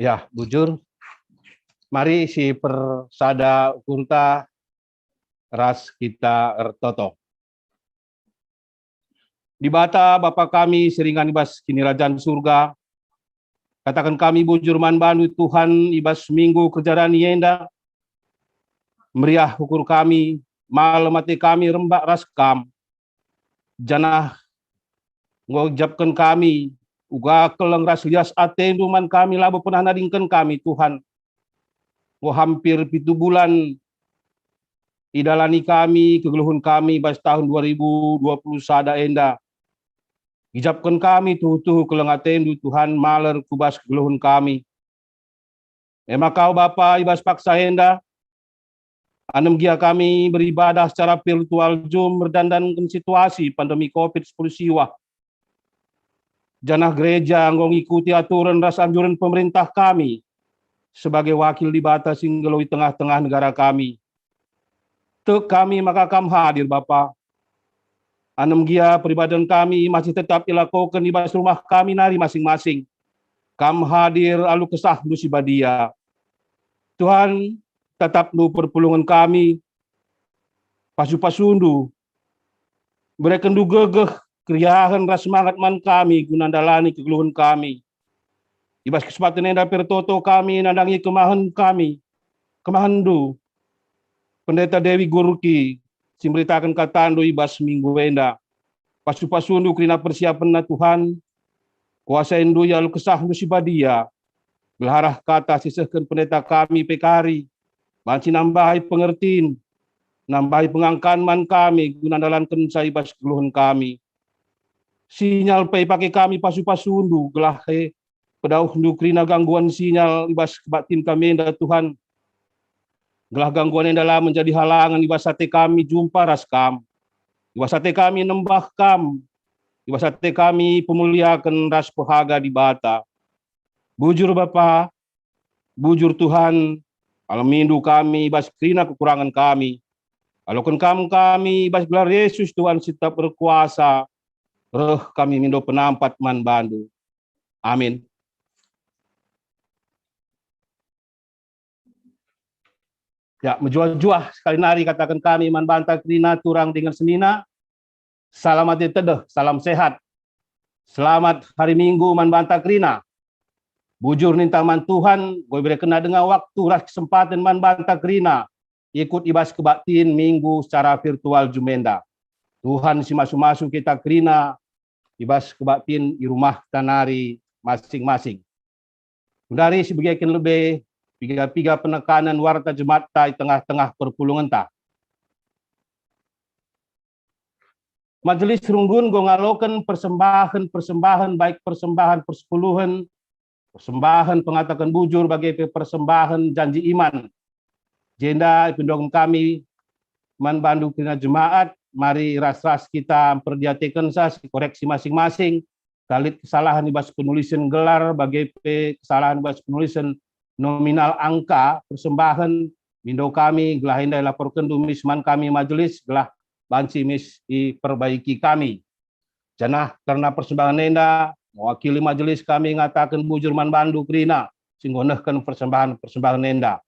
Ya, bujur. Mari si persada kunta ras kita ertoto. Di bata Bapa kami seringan ibas kini rajaan surga. Katakan kami bujur man bandu Tuhan ibas minggu kejarani yenda. Meriah ukur kami, malam mati kami rembak raskam. Janah ngojapkan kami, uga keleng ras lias atenduman kami labu pernah nadingkan kami Tuhan. Hampir 7 bulan idalani kami, kegeluhun kami bas tahun 2020 sada enda. Ijabkan kami tuh keleng atendu Tuhan maler kubas kegeluhun kami. Emang kau Bapa ibas paksa enda, anem gia kami beribadah secara virtual Zoom berdandankan situasi pandemi COVID-19 siwa. Janah gereja ngong ikuti aturan ras anjuran pemerintah kami sebagai wakil di bata singgeloi tengah-tengah negara kami. Tek kami maka kam hadir Bapa. Anem gia peribadahan kami masih tetap dilakukan di bas rumah kami nari masing-masing. Kam hadir alu kesah nu sibadia. Tuhan tetap nu perpulungan kami pasu-pasundu. Mereka nu gegeh kriahan ras semangat man kami gunandalani kegeluhan kami. Ibas kesempatan enda pertoto kami nandangi kemahan kami. Kemahandu. Pendeta Dewi Gurki simberitakan katandu ibas minggu enda. Pasu-pasundu krina persiapan na Tuhan. Kuasa endu ya lu kesah nu sibadia. Belarah kata sisahkan pendeta kami pekari. Banci nambahi pengertiin. Nambahi pengangkan man kami gunandalankan saibas keluhan kami. Sinyal pay pakai kami pasu-pasundu gelah pedauh nu krina gangguan sinyal ibas kebatin kami enda Tuhan. Gelah gangguan enda lah menjadi halangan ibas sate kami jumpa raskam. Ibas sate kami nembah kam. Ibas sate kami pemuliakan ras pehaga di bata. Bujur Bapa, bujur Tuhan, alamindu kami ibas krina kekurangan kami. Alokan kami ibas gelar Yesus Tuhan sita berkuasa. Reh kami mindo penampat man bandu. Amin. Ya, menjual-juah sekali nari katakan kami man banta krina turang dengan senina. Selamat ditedeh, salam sehat. Selamat hari Minggu man banta krina. Bujur nintang man Tuhan, gue beri kena dengan waktu ras kesempatan man banta krina. Ikut ibas kebaktiin minggu secara virtual jumenda. Tuhan si masu-masu kita krina ibas kebaktiin di rumah tanari masing-masing. Dari sebagian lebih piga penekanan warta jemaat di tengah-tengah perpulungan ta. Majelis runggun go ngalokan persembahan baik persembahan persepuluhan, persembahan pengatakan bujur bagi persembahan janji iman. Jenda pendukung kami man bandu kena jemaat, mari ras-ras kita perdiatikan koreksi masing-masing. Kalit kesalahan ibas penulisan gelar bagi kesalahan ibas penulisan nominal angka persembahan mindo kami gelah indai laporkan dumis man kami majelis gelah banci mis diperbaiki kami. Janah karena persembahan enda mewakili majelis kami ngatakan bujur man bandu krina singgonehkan persembahan enda.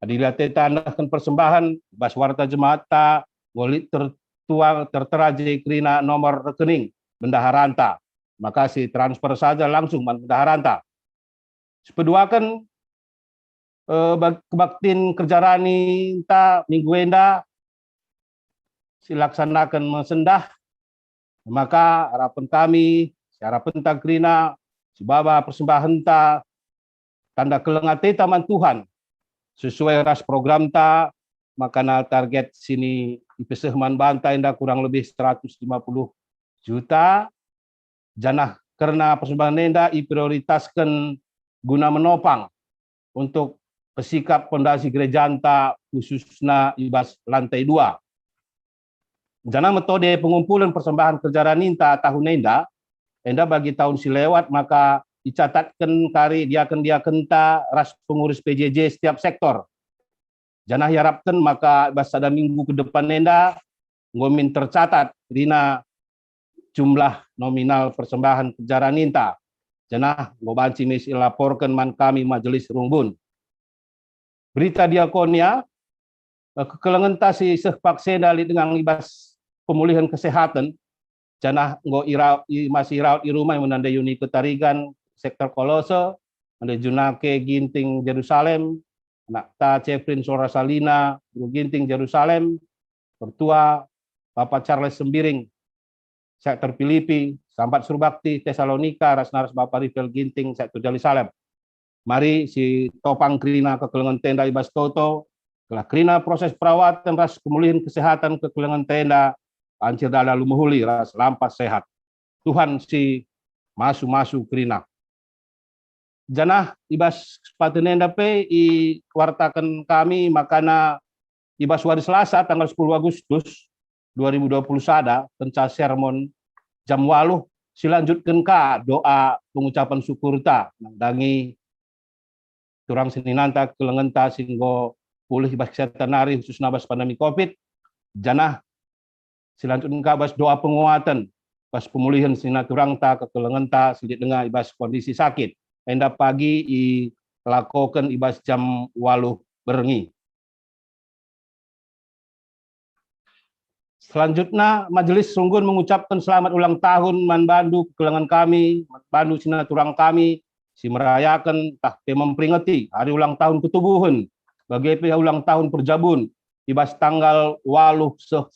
Adilah tetandahkan persembahan bas warta jemaata golit tertuang tertera krina nomor rekening bendaharanta. Makasih transfer saja langsung man bendaharanta. Sepeduakan kebaktin kerjarani ta minggu enda silaksanakan mesendah. Maka harapan kami harapan ta krina si baba persembahan ta tanda kelengate taman Tuhan sesuai ras program ta makana target sini ipeseh man banta indah kurang lebih 150 juta janah karena persembahan nenda diprioritaskan guna menopang untuk pesikap pondasi gereja anta khususnya ibas lantai 2. Jana metode pengumpulan persembahan kerjaan ninta tahun enda bagi tahun silewat maka dicatatkan kari diaken ta ras pengurus PJJ setiap sektor. Janah harapkan maka pada minggu ke depan nenda ngomin tercatat rina jumlah nominal persembahan kerjaan ninta Janah ngobanci misi laporkan man kami majelis rungbun. Berita diakonia, kekelengan si sehpakse dali dengan ibas pemulihan kesehatan, janah masih rawat di rumah menandai uni ketarigan sektor Kolose, menandai Junake Ginting Jerusalem, anak ta Cefrin Sorasalina, Ginting Jerusalem, Pertua Bapak Charles Sembiring, sektor Filipi, Sambat Surbakti, Tesalonika, Rasnaras Bapak Rifel Ginting, sektor Jerusalem. Mari si topang krina kekelengan tenda ibas toto, kelah krina proses perawatan ras pemulihan kesehatan kekelengan tenda, ancir dala lumuhuli ras lampas sehat. Tuhan si masu krina. Janah ibas sepatu nenda pe i wartakan kami makana ibas hari Selasa tanggal 10 Agustus 2020 sada penca sermon jam 8 silanjutkan ka doa pengucapan syukur ta nandangi turang seninanta kelengenta singgo pulih ibas kesehatan hari khusus nabas pandemi Covid. Janah silanjutkan ka bas doa penguatan bas pemulihan sina turang ta kekelengenta silit dengar ibas kondisi sakit. Enda pagi i lakokan ibas jam 8 berengi. Selanjutnya, Majelis Sunggun mengucapkan selamat ulang tahun Man Bandu kekelengan kami, Man Bandu sina turang kami, si merayakan memperingati hari ulang tahun ketubuhan, bagi ulang tahun perjabun, ibas tanggal 14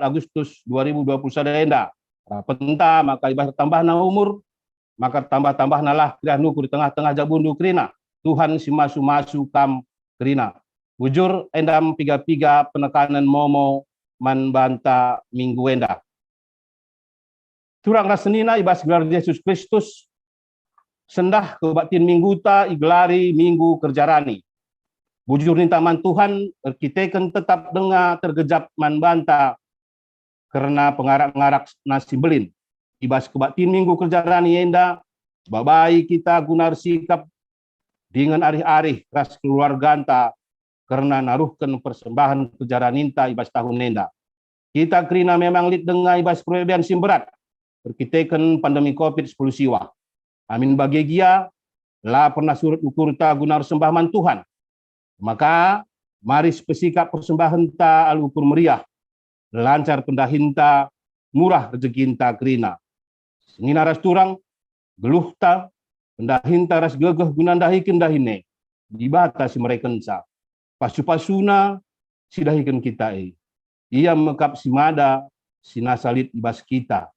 Agustus 2021 enda. Penta maka ibas tambah na umur, maka tambah nalah krianu di tengah-tengah jabundu krina. Tuhan si masu kam krina. Bujur endam piga-piga penekanan momo man banta minggu enda. Turang rasenina ibas gelar Yesus Kristus sendah kebatin minggu ta igelari minggu kerjarani. Bujur ninta man Tuhan kita kan tetap dengar tergejap man banta karena pengarak-ngarak nasi belin. Ibas kebatin minggu kerjarani enda babai kita gunar sikap dengan arih-arih ras keluarganta karena naruhkan persembahan kerjaraninta ibas tahun nenda. Kita krina memang lid dengar ibas perubahan simberat berkitekan pandemi Covid 10 siwa. Amin bagi gia lah pernah surut ukur ta gunar sembahman Tuhan. Maka mari spesikap persembahan ta al ukur meriah, lancar pendahinta, murah rezekinta krina. Sengina ras turang geluh ta pendahinta ras gegeh gunandahi kendahine dibatasi mereka kensa. Pasu-pasuna sidahikan kita ia mekap simada sinasalit ibas kita.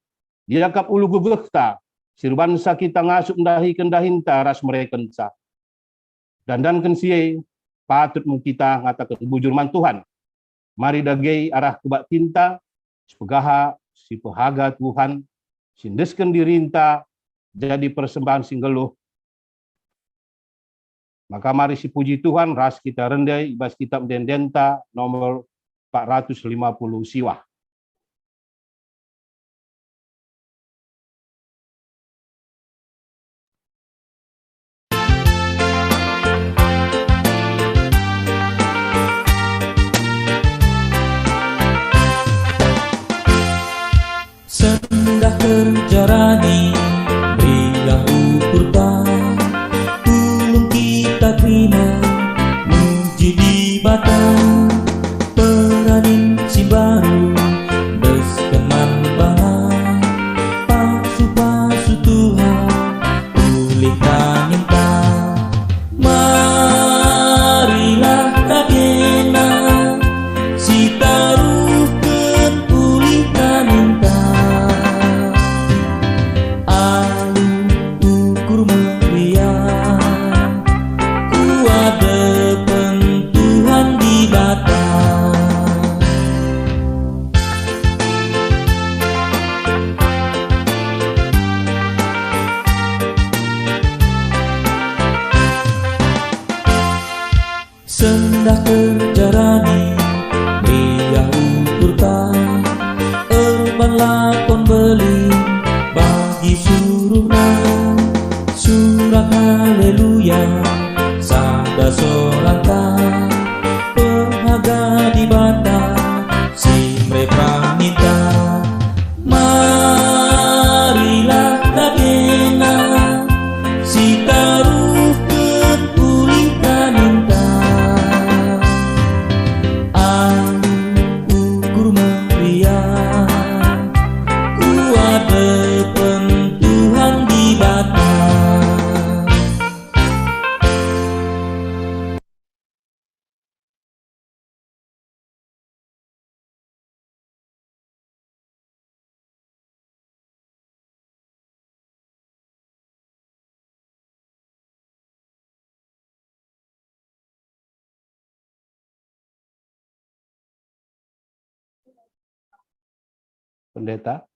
Dia kap ulu gegehta sirbansa kita ngasuk ndahi kendahinta ras mereka kensa. Dan kensie patut kita ngatakan bujur man Tuhan. Mari dagei arah kebak tinta sepegaha si pehaga Tuhan sindeskan dirinta jadi persembahan singgeluh. Maka mari si puji Tuhan ras kita rendai ibas kitab Dendenta nomor 450 siwa. Sendah kerjarani berilah ukur ulung kita krina muji di batang peranin si baru deskeman bahan pasu-pasu Tuhan pulihkan minta marilah kagena si taruhkan pulihkan minta sendah kerjarani beriah ukur erban lakon beli bagi suruhna surah haleluya sada sorata pehaga di bata si mereka minta marilah kagena Pendeta.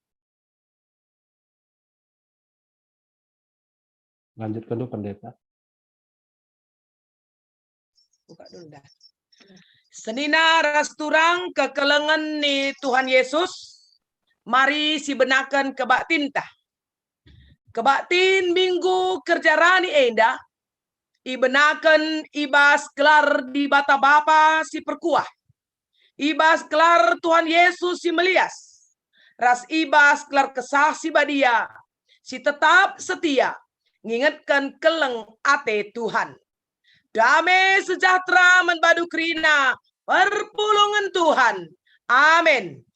Lanjutkan dulu pendeta. Buka dulu dah. Senina rasturang kekelengan ni Tuhan Yesus. Mari si benakan kebak tinta. Kebak tin minggu kerja rani enda. Ibenakan ibas gelar di bata bapa si perkuah. Ibas gelar Tuhan Yesus si melias. Ras ibas gelar kesah si badia. Si tetap setia. Ngingetkan keleng ate Tuhan. Damai sejahtera menbadu kerina perpulungan Tuhan. Amin.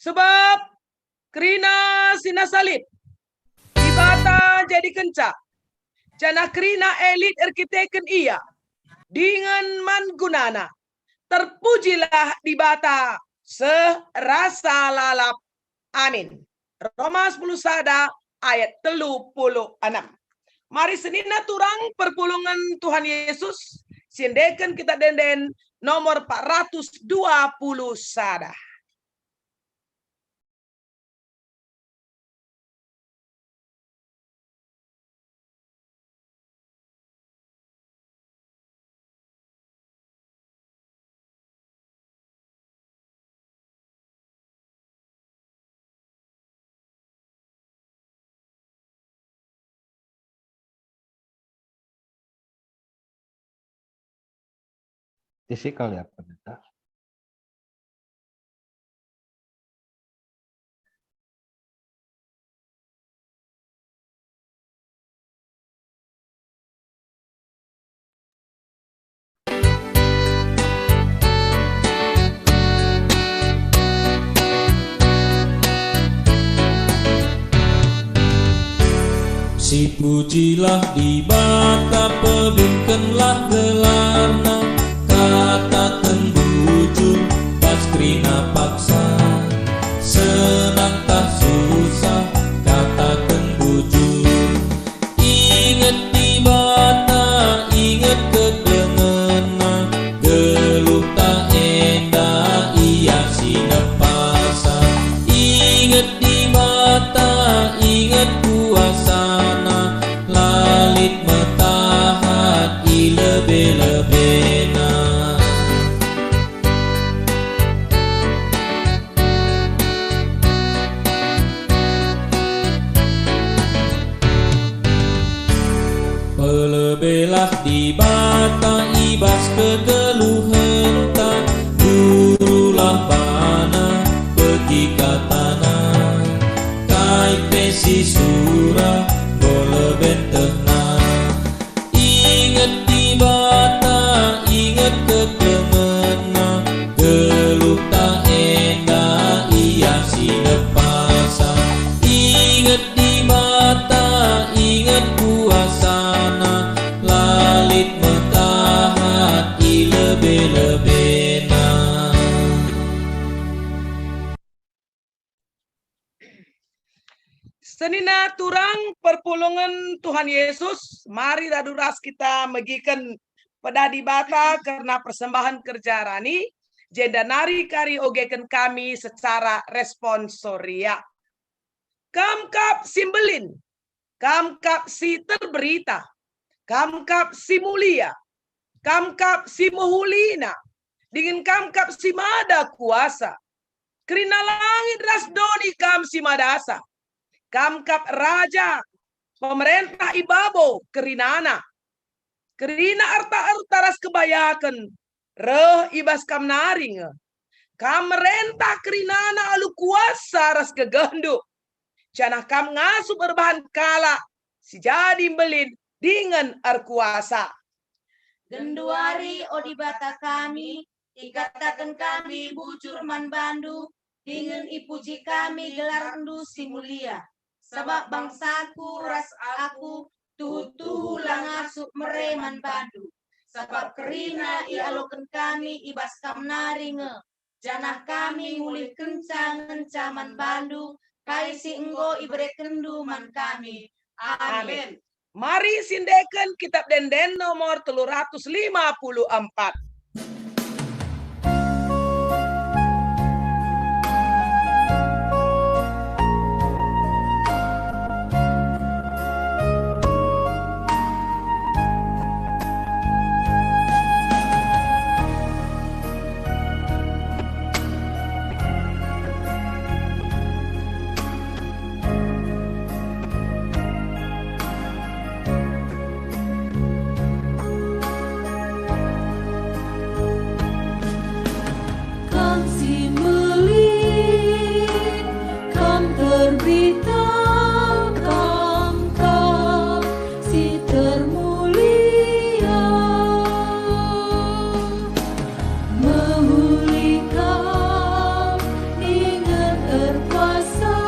Sebab kerina sina salib ibata jadi kencak. Jana kerina elit arkiteken ia dengan mangunana terpujilah di bata serasa lalap. Amin. Roma 10 sada ayat 36. Mari senina turang perpulungan Tuhan Yesus sindekan kita denden nomor 420 sada. Fisikal ya pendeta. Si pujilah di bata pelunkanlah gelarna, katakan bujur pas krina paksa. Senang tak susah katakan bujur. Ingat di bata, ingat kekengena, geluh tak endah ia sinepasa. Ingat di bata, ingat kuasana, lalit metahat ilebe-lebena. Pelebelah di bata ibas kegeluhan tak, gurulah bana pergi ke tanah. Kai pesi surah boleh tenang. Ingat di bata, ingat kekemena, geluh tak endah ia sinepasa. Ingat di bata, ingat kuasana, lalit metahat ilebe-lebena. Senina turang perpulungan Tuhan Yesus, mari daduras kita megikan pada di bata karena persembahan kerja rani, jeda nari kari ogeken kami secara responsoria. Kamkap simbelin, kamkap si terberita, kamkap si mulia, kamkap si muhulina, dengan kamkap si mada kuasa. Kerina langit rasdoni kam si madasa. Kamkap raja, pemerintah ibabo, kerinana. Kerina arta-arta ras kebayakan, reh ibas kam naring. Kamerentah kerinana alu kuasa ras kegenduk. Canah kam ngasup berbahan kala, si jadi belin dengan arkuasa. Genduari odibata kami, ikatakan kami bujur man bandu, dengan ipuji kami gelar rendu si mulia. Sebab bangsaku ras aku, tuhu lang asup mereman bandu. Sebab kerina ialokan kami ibas kam naringe, Janah kami ngulih kencang ngencaman bandu, kaisi enggo ibre kenduman kami. Amin. Mari sindeken kitab Denden nomor 354. Kam si meling, kam terberita, kam si termulia, memulihkan dengan terkuasa,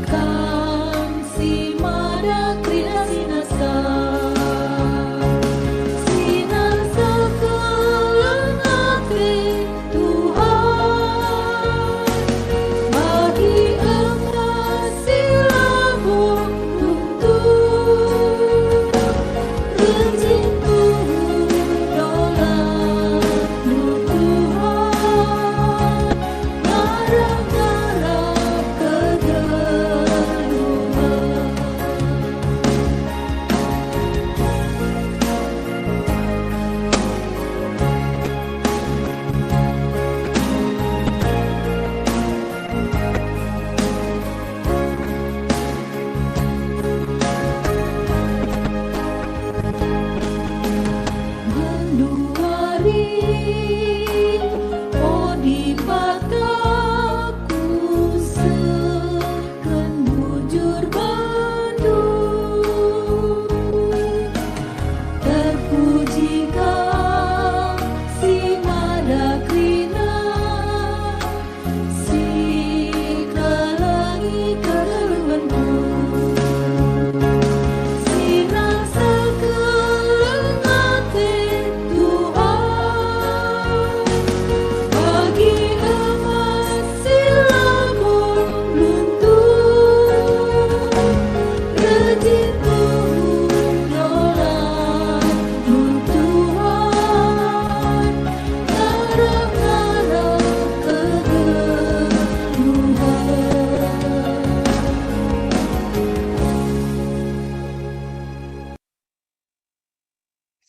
kam si mada krina sinasa.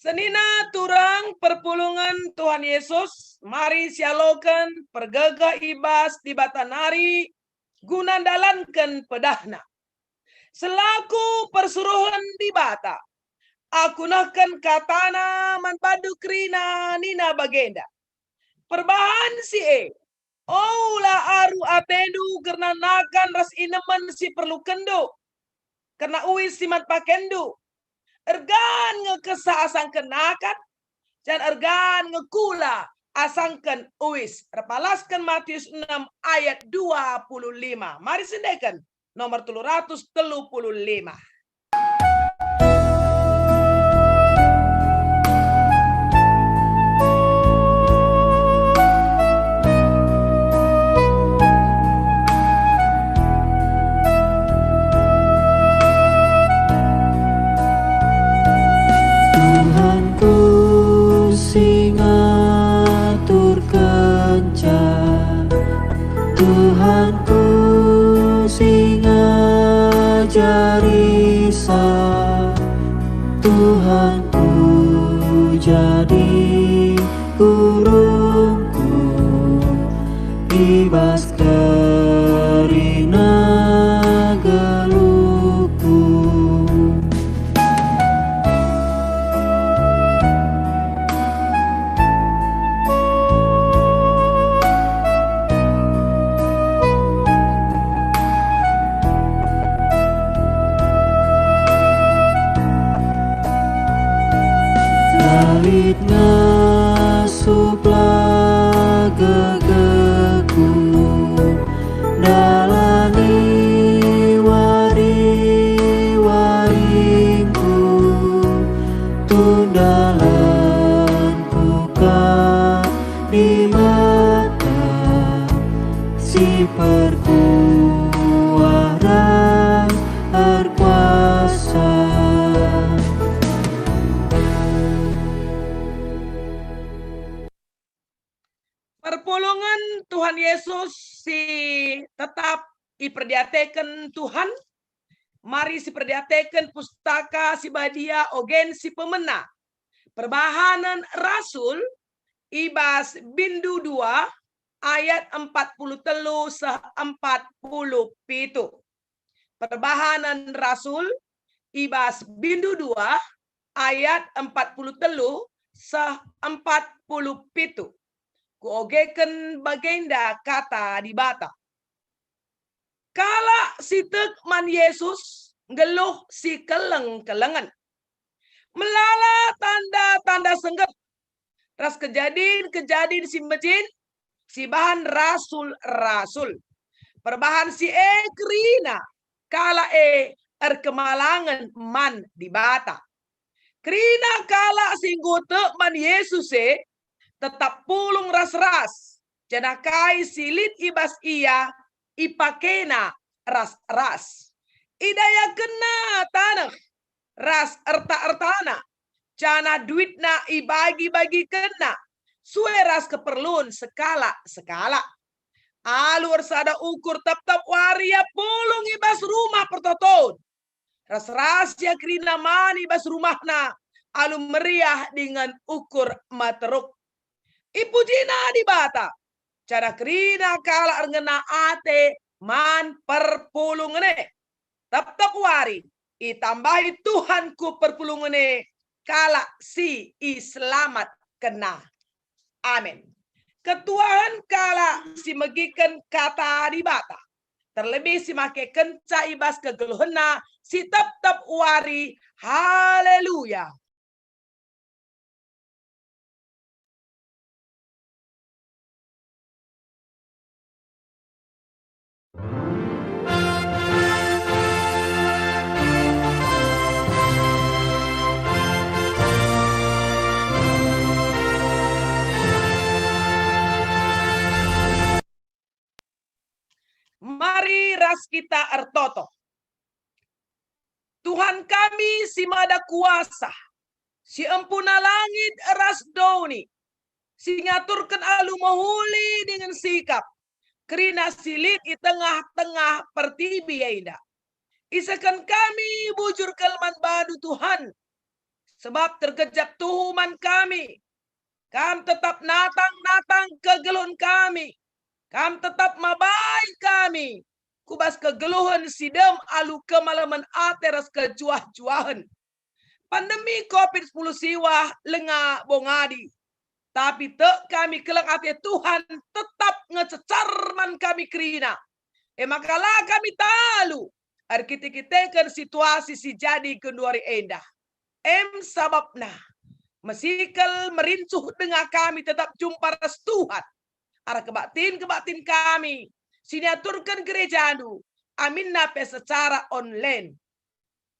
Senina turang perpulungan Tuhan Yesus, mari sialoken pergega ibas di batanari gunandalanken pedahna. Selaku persuruhan di bata, aku nahkan katana manpadu krina nina bagenda. Perbahan si Oula aru atendu karena nakan ras ineman si perlu kendo. Karena uis simat pakendo. Ergan ngekesa asangken nakan. Dan ergan ngekula asangken uis. Repalaskan Matius 6 ayat 25. Mari sendekan nomor 335. Tuhanku sing ngajari Tuhanku jadi gurungku ibas kerina geluku. Lalit ngasuplah gegeku dalani wari-waringku tundalanku ka di perpulungan Tuhan Yesus si tetap iperdiatekan Tuhan. Mari si perdiatekan pustaka si badia ogen si pemena. Perbahanan Rasul ibas bindu 2 ayat 43 sah 47. Perbahanan Rasul ibas bindu 2 ayat 43 sah 47. Kuogeken bagenda kata di bata. Kala sitek man Yesus ngeluh si keleng-kelengan. Melala tanda-tanda sengget. Ras kejadian si mejin si bahan rasul-rasul. Perbahan si krina kala kemalangan man di bata. Krina kala singgote man Yesus tetap pulung ras-ras. Janakai silit ibas ia ipakena ras-ras. Idaya kena tanah ras erta-ertana. Cana duitna ibagi-bagi kena. Sueras keperluan sekala-sekala. Alur sada ukur tetap waria pulung ibas rumah pertoton. Ras-ras ya krina mani ibas rumahna. Alu meriah dengan ukur materuk. Ibu jina di bata. Cara krina kala ngena ate man perpulungane. Tetap wari. Itambahi Tuhanku perpulungane. Kala si islamat kena. Amin. Ketuaan kala si megikan kata di bata. Terlebih si make kenca ibas kegeluhena. Si tetap wari. Haleluya. Mari ras kita ertoto. Tuhan kami si mada kuasa. Si empuna langit ras doni. Si ngaturkan alu mahuli dengan sikap. Kerina silit di tengah-tengah pertibi ya. Isakan kami bujur kelman badu Tuhan. Sebab terkejap tuhuman kami. Kam tetap natang-natang kegeluhan kami. Kam tetap mabai kami. Kubas kegeluhan sidem alu kemalaman ateras kejuah-juahan. Pandemi COVID-10 siwah lenga bongadi. Tapi kami kelang ate Tuhan tetap ngececarman kami kerina. Makalah kami talu. Arkite-kitekan situasi si jadi kenduari endah. Sababna. Mesikal merincuh dengan kami tetap jumpa ras Tuhan. Arah kebatin kami. Siniaturkan gereja anu. Amin nape secara online.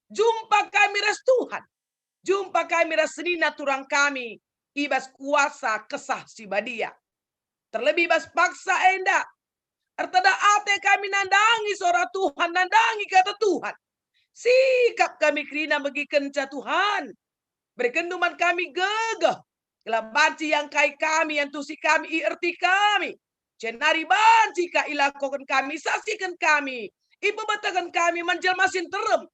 Jumpa kami ras Tuhan. Jumpa kami ras senina turang kami. Ibas kuasa kesah si badia. Terlebih ibas paksa endak. Artada ate kami nandangi suara Tuhan. Nandangi kata Tuhan. Sikap kami kerina bagi kenca Tuhan. Berkenduman kami gegah. Kela banci yang kai kami, yang tusi kami, erti kami. Cenari banci ka ilakokan kami, saksikan kami. Ibu batakan kami, manjelmasin terem.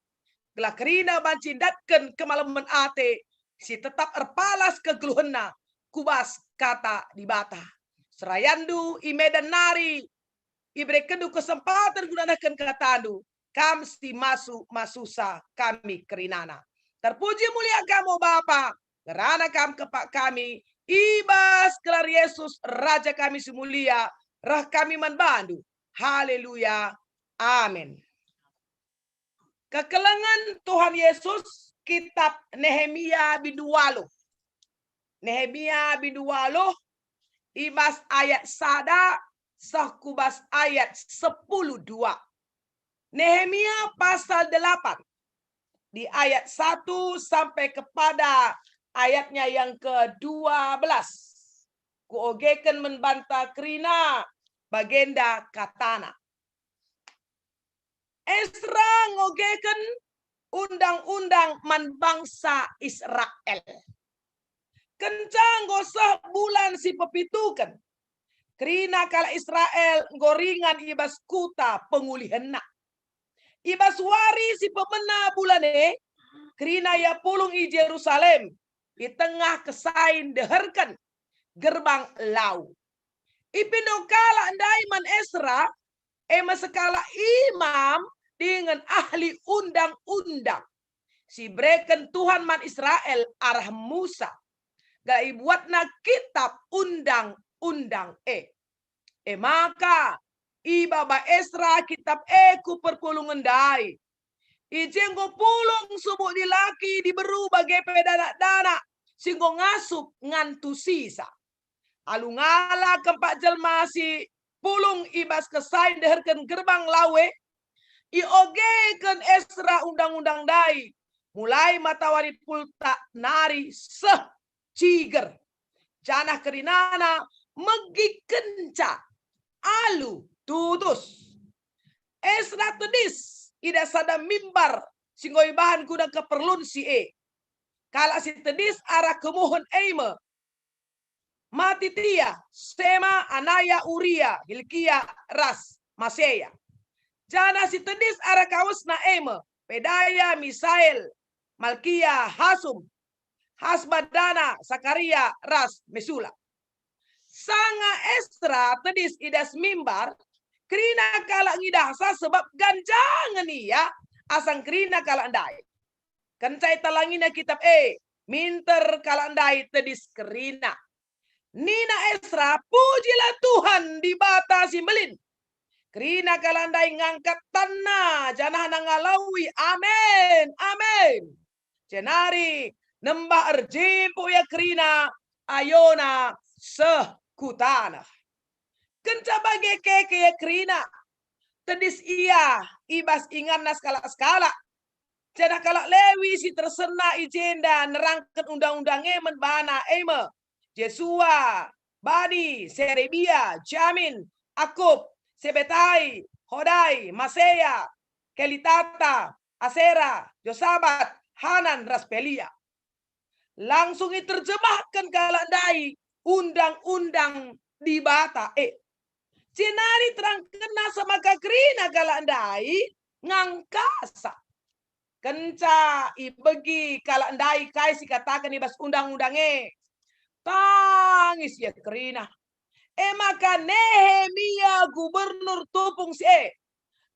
Kela kerina banci datkan kemalaman ate. Si tetap erpalas kegeluhena. Kubas kata di bata. Serayandu, imedan nari. Ibre kedu kesempatan gunakan katandu. Kam si masusa kami kerinana. Terpuji mulia kamu Bapa. Karena kam kepak kami. Ibas kelar Yesus Raja kami semulia. Rah kami manbandu. Haleluya. Amin. Kekelengan Tuhan Yesus. Kitab Nehemia biduwaluh. Nehemia biduwaluh. Ibas ayat sada. Sahkubas ayat 10:2. Nehemia pasal 8. Di ayat 1 sampai kepada ayatnya yang ke-12. Kuogeken membantah kerina bagenda katana. Esra ngogeken undang-undang man bangsa Israel. Kencang gosah bulan si pepitukan. Kerina kala Israel goringan ibas kuta pengulihenna. Ibas wari si pemena bulane, kerina ya pulung i Jerusalem, di tengah kesain deherkan gerbang lau. Ipindo kala andaiman Esra, sekala imam dengan ahli undang-undang. Si breken Tuhan man Israel arah Musa. Gai buatna kitab undang-undang maka ibaba Esra kitab ku perpulungan dai. Ijenggo pulung subuh dilaki diberu bagai pedana-dana singgo ngasup ngantu sisa. Alungala kempak jelmasi pulung ibas kesain deherken gerbang lawe iogeken Esra undang-undang dai mulai matawari pulta nari seh ciger janah kerinana megi kenca alu tutus Esra tedis ida sada mimbar singoi bahan kuda keperlun si kala si tedis arah kemohon eime Matitia, Sema, Anaya, Uria, Hilkia, Ras, Maseya. Jana si tedis arah kawas na eme, Pedaya, Misael, Malkia, Hasum, Hasbadana, Sakaria, Ras, Mesula. Sanga Esra tedis idas mimbar, kerina kala ngidasa sebab ganjangan iya, asang kerina kala andai. Kencai talangina kitab minter kala andai tedis kerina. Nina Esra, pujilah Tuhan dibatasi melin. Kerina kalandai ngangkat tanah, janah ngalawi. Amin, amin. Jenari, nembak erjimpu ya kerina, ayona sekutana. Kenca bagi keke ya kerina. Tedis iya, ibas ingan skala-skala. Janah kalak lewi si tersena ijenda nerangkan undang-undangnya menbana eme. Yesua, Bani, Serebia, Jamin, Akub, Sebetai, Hodai, Maseya, Kelitata, Asera, Josabat, Hanan, Raspelia. Langsung diterjemahkan kalandai undang-undang di bata. Cinari terang kena sama kagrina kalandai ngangkasa. Kenca ibegi kalandai kai si katakan ibas undang-undangnya. Tangis ya kerina. Maka Nehemia gubernur tupung si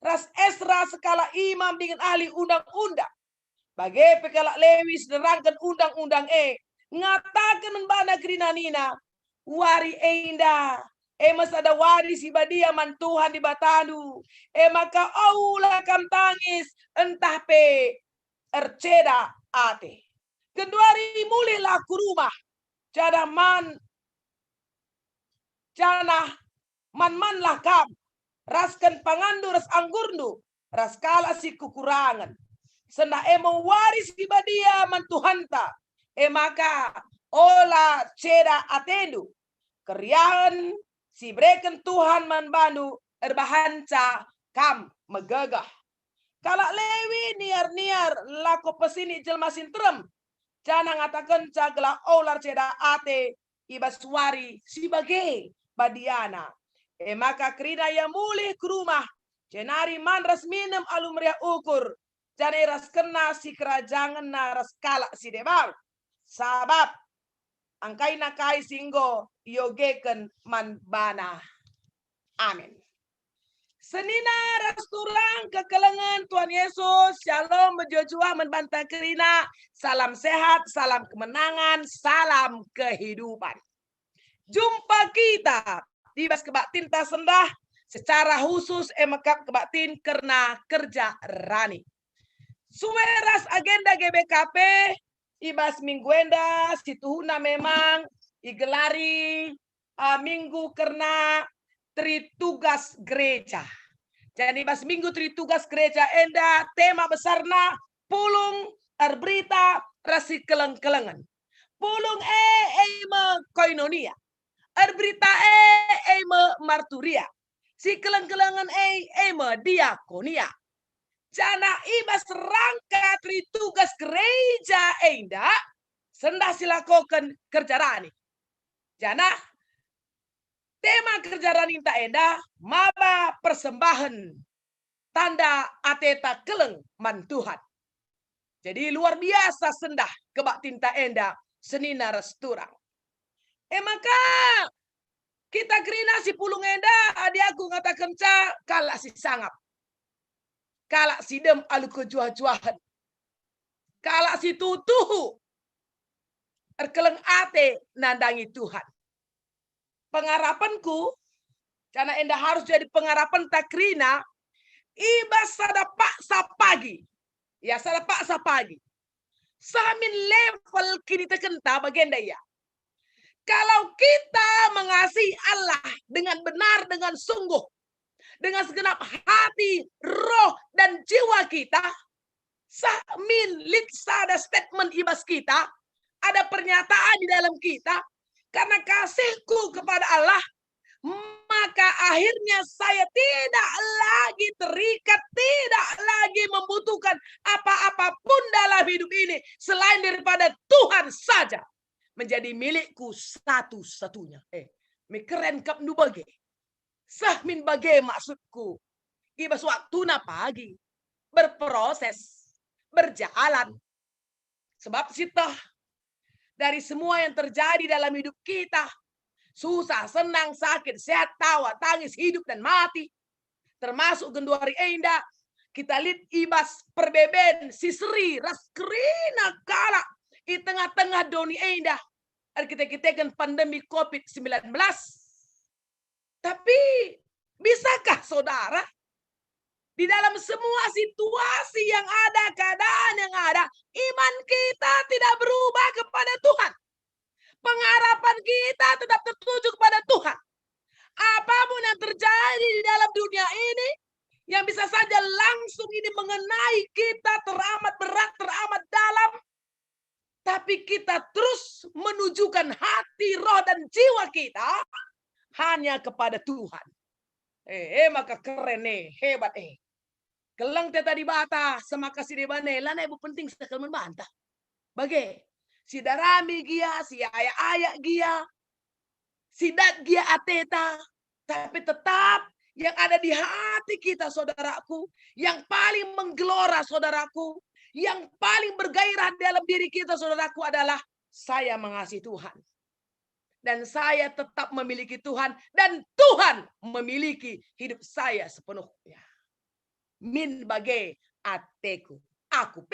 Ras Esra sekala imam dengan ahli undang-undang. Bagai pekala Lewi sederangkan undang-undang ngatakan membana kerina nina. Wari enda. Mas ada wari si badia man Tuhan di batadu. Maka aula kam tangis entah pe erceda ate. Keduari mulailah ke rumah. Janah man lah kam raskan pangandu ras anggurnu ras kala si kekurangan sena emo waris di badia man Tuhanta maka ola ceda atendu kerian si breken Tuhan man banu erbahanca kam megagah kala Lewi niar-niar lako pesini jelma sintrem jangan ngatakan cagla olar ceda ate ibas wari si bagai badiana. Maka kerina yang mulih ke rumah. Jenari manras minum alumria ukur. Jane ras kena si kerajaan naras kala si debar. Sabab angkai nakai singgo yogeken man bana. Amin. Senina rasturang kekelengan Tuhan Yesus. Shalom berjojua membantah kerina. Salam sehat, salam kemenangan, salam kehidupan. Jumpa kita di bas kebak tinta sendah secara khusus emekap kebak tin karena kerja rani. Sumeras agenda GBKP ibas mingguenda situhuna memang igelari minggu karena tritugas gereja. Jadi bas minggu tritugas gereja enda tema besarna pulung berita rasi keleng-kelengan. Pulung me koinonia. Berita me marturia. Si keleng-kelengan me diakonia. Jana ibas rangka tritugas gereja enda sendah silakokan kerja rani. Jana Tema kerja Raninta Enda, maba persembahan tanda ateta keleng man Tuhan. Jadi luar biasa sendah kebak tinta enda senina resturang. Maka kita kerina si pulung enda adi aku ngatakan kalak si sangap. Kalak si dem alu kejuah-juahan. Kalak si tutuhu. Erkeleng ate nandangi Tuhan. Pengharapanku, karena enda harus jadi pengharapan takrina, ibas sadapak sapagi. Ya sadapak sapagi. Samin level kini terkenta bagian daya. Kalau kita mengasihi Allah dengan benar, dengan sungguh, dengan segenap hati, roh, dan jiwa kita, samin ada statement ibas kita, ada pernyataan di dalam kita, karena kasihku kepada Allah, maka akhirnya saya tidak lagi terikat, tidak lagi membutuhkan apa-apapun dalam hidup ini selain daripada Tuhan saja menjadi milikku satu-satunya. Keren kap nu bage. Sahmin bage maksudku. Ibas waktu na pagi berproses, berjalan. Sebab sitah dari semua yang terjadi dalam hidup kita, susah, senang, sakit, sehat, tawa, tangis, hidup dan mati. Termasuk genduari enda, kita lihat ibas perbeben, sisri, raskerina kala di tengah-tengah doni enda. Kita kan pandemi COVID-19. Tapi bisakah saudara, di dalam semua situasi yang ada, keadaan yang ada, iman kita tidak berubah kepada Tuhan. Pengharapan kita tetap tertuju kepada Tuhan. Apapun yang terjadi di dalam dunia ini, yang bisa saja langsung ini mengenai kita teramat berat, teramat dalam, tapi kita terus menunjukkan hati, roh, dan jiwa kita hanya kepada Tuhan. Maka keren hebat Kelang tadi bata, semakasih di bane, lana ibu penting sekali membantah. Bagai, si darami gia, si ayah gia, si dat gia ateta, tapi tetap yang ada di hati kita saudaraku, yang paling menggelora saudaraku, yang paling bergairah dalam diri kita saudaraku adalah saya mengasihi Tuhan. Dan saya tetap memiliki Tuhan, dan Tuhan memiliki hidup saya sepenuhnya. Min bagai ateku. Aku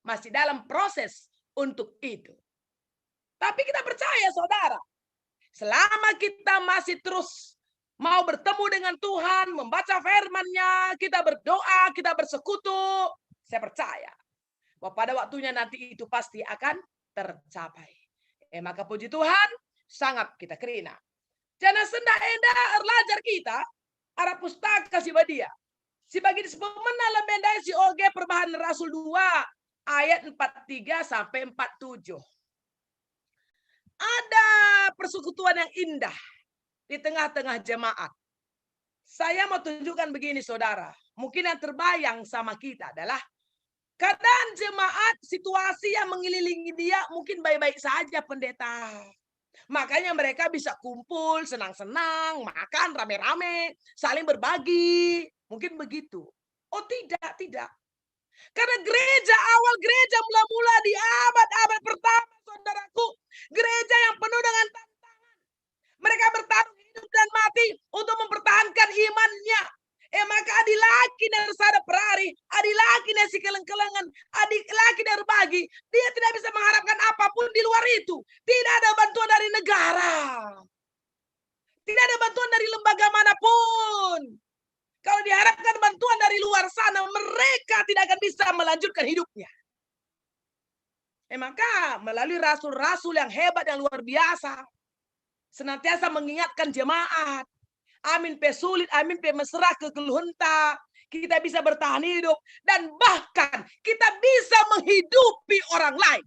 masih dalam proses untuk itu. Tapi kita percaya saudara, selama kita masih terus mau bertemu dengan Tuhan, membaca firman-Nya, kita berdoa, kita bersekutu, saya percaya bahwa pada waktunya nanti itu pasti akan tercapai. Maka puji Tuhan, sangat kita kerina. Jana senda enda erlajar kita, arah pustaka si badia. Si bagi pemenang lemendai si oge Perbahanan Rasul 2 ayat 43 sampai 47. Ada persekutuan yang indah di tengah-tengah jemaat. Saya mau tunjukkan begini saudara. Mungkin yang terbayang sama kita adalah keadaan jemaat, situasi yang mengelilingi dia mungkin baik-baik saja pendeta. Makanya mereka bisa kumpul, senang-senang, makan rame-rame, saling berbagi. Mungkin begitu. Oh tidak. Karena awal gereja mula-mula di abad-abad pertama, saudaraku. Gereja yang penuh dengan tantangan. Mereka bertarung hidup dan mati untuk mempertahankan imannya. Maka adilaki dari sada perari, adilaki dari si keleng-kelengan, adilaki dari berbagi. Dia tidak bisa mengharapkan apapun di luar itu. Tidak ada bantuan dari negara. Tidak ada bantuan dari lembaga manapun. Kalau diharapkan bantuan dari luar sana, mereka tidak akan bisa melanjutkan hidupnya. Maka melalui rasul-rasul yang hebat, yang luar biasa, senantiasa mengingatkan jemaat. Amin pe sulit, amin pe mesra kegeluhenta. Kita bisa bertahan hidup. Dan bahkan kita bisa menghidupi orang lain.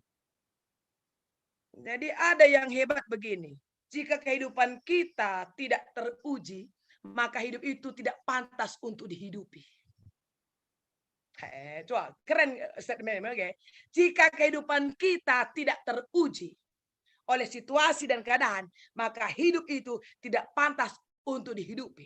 Jadi ada yang hebat begini. Jika kehidupan kita tidak teruji, maka hidup itu tidak pantas untuk dihidupi. Keren statement. Okay. Jika kehidupan kita tidak teruji, oleh situasi dan keadaan, maka hidup itu tidak pantas untuk dihidupi.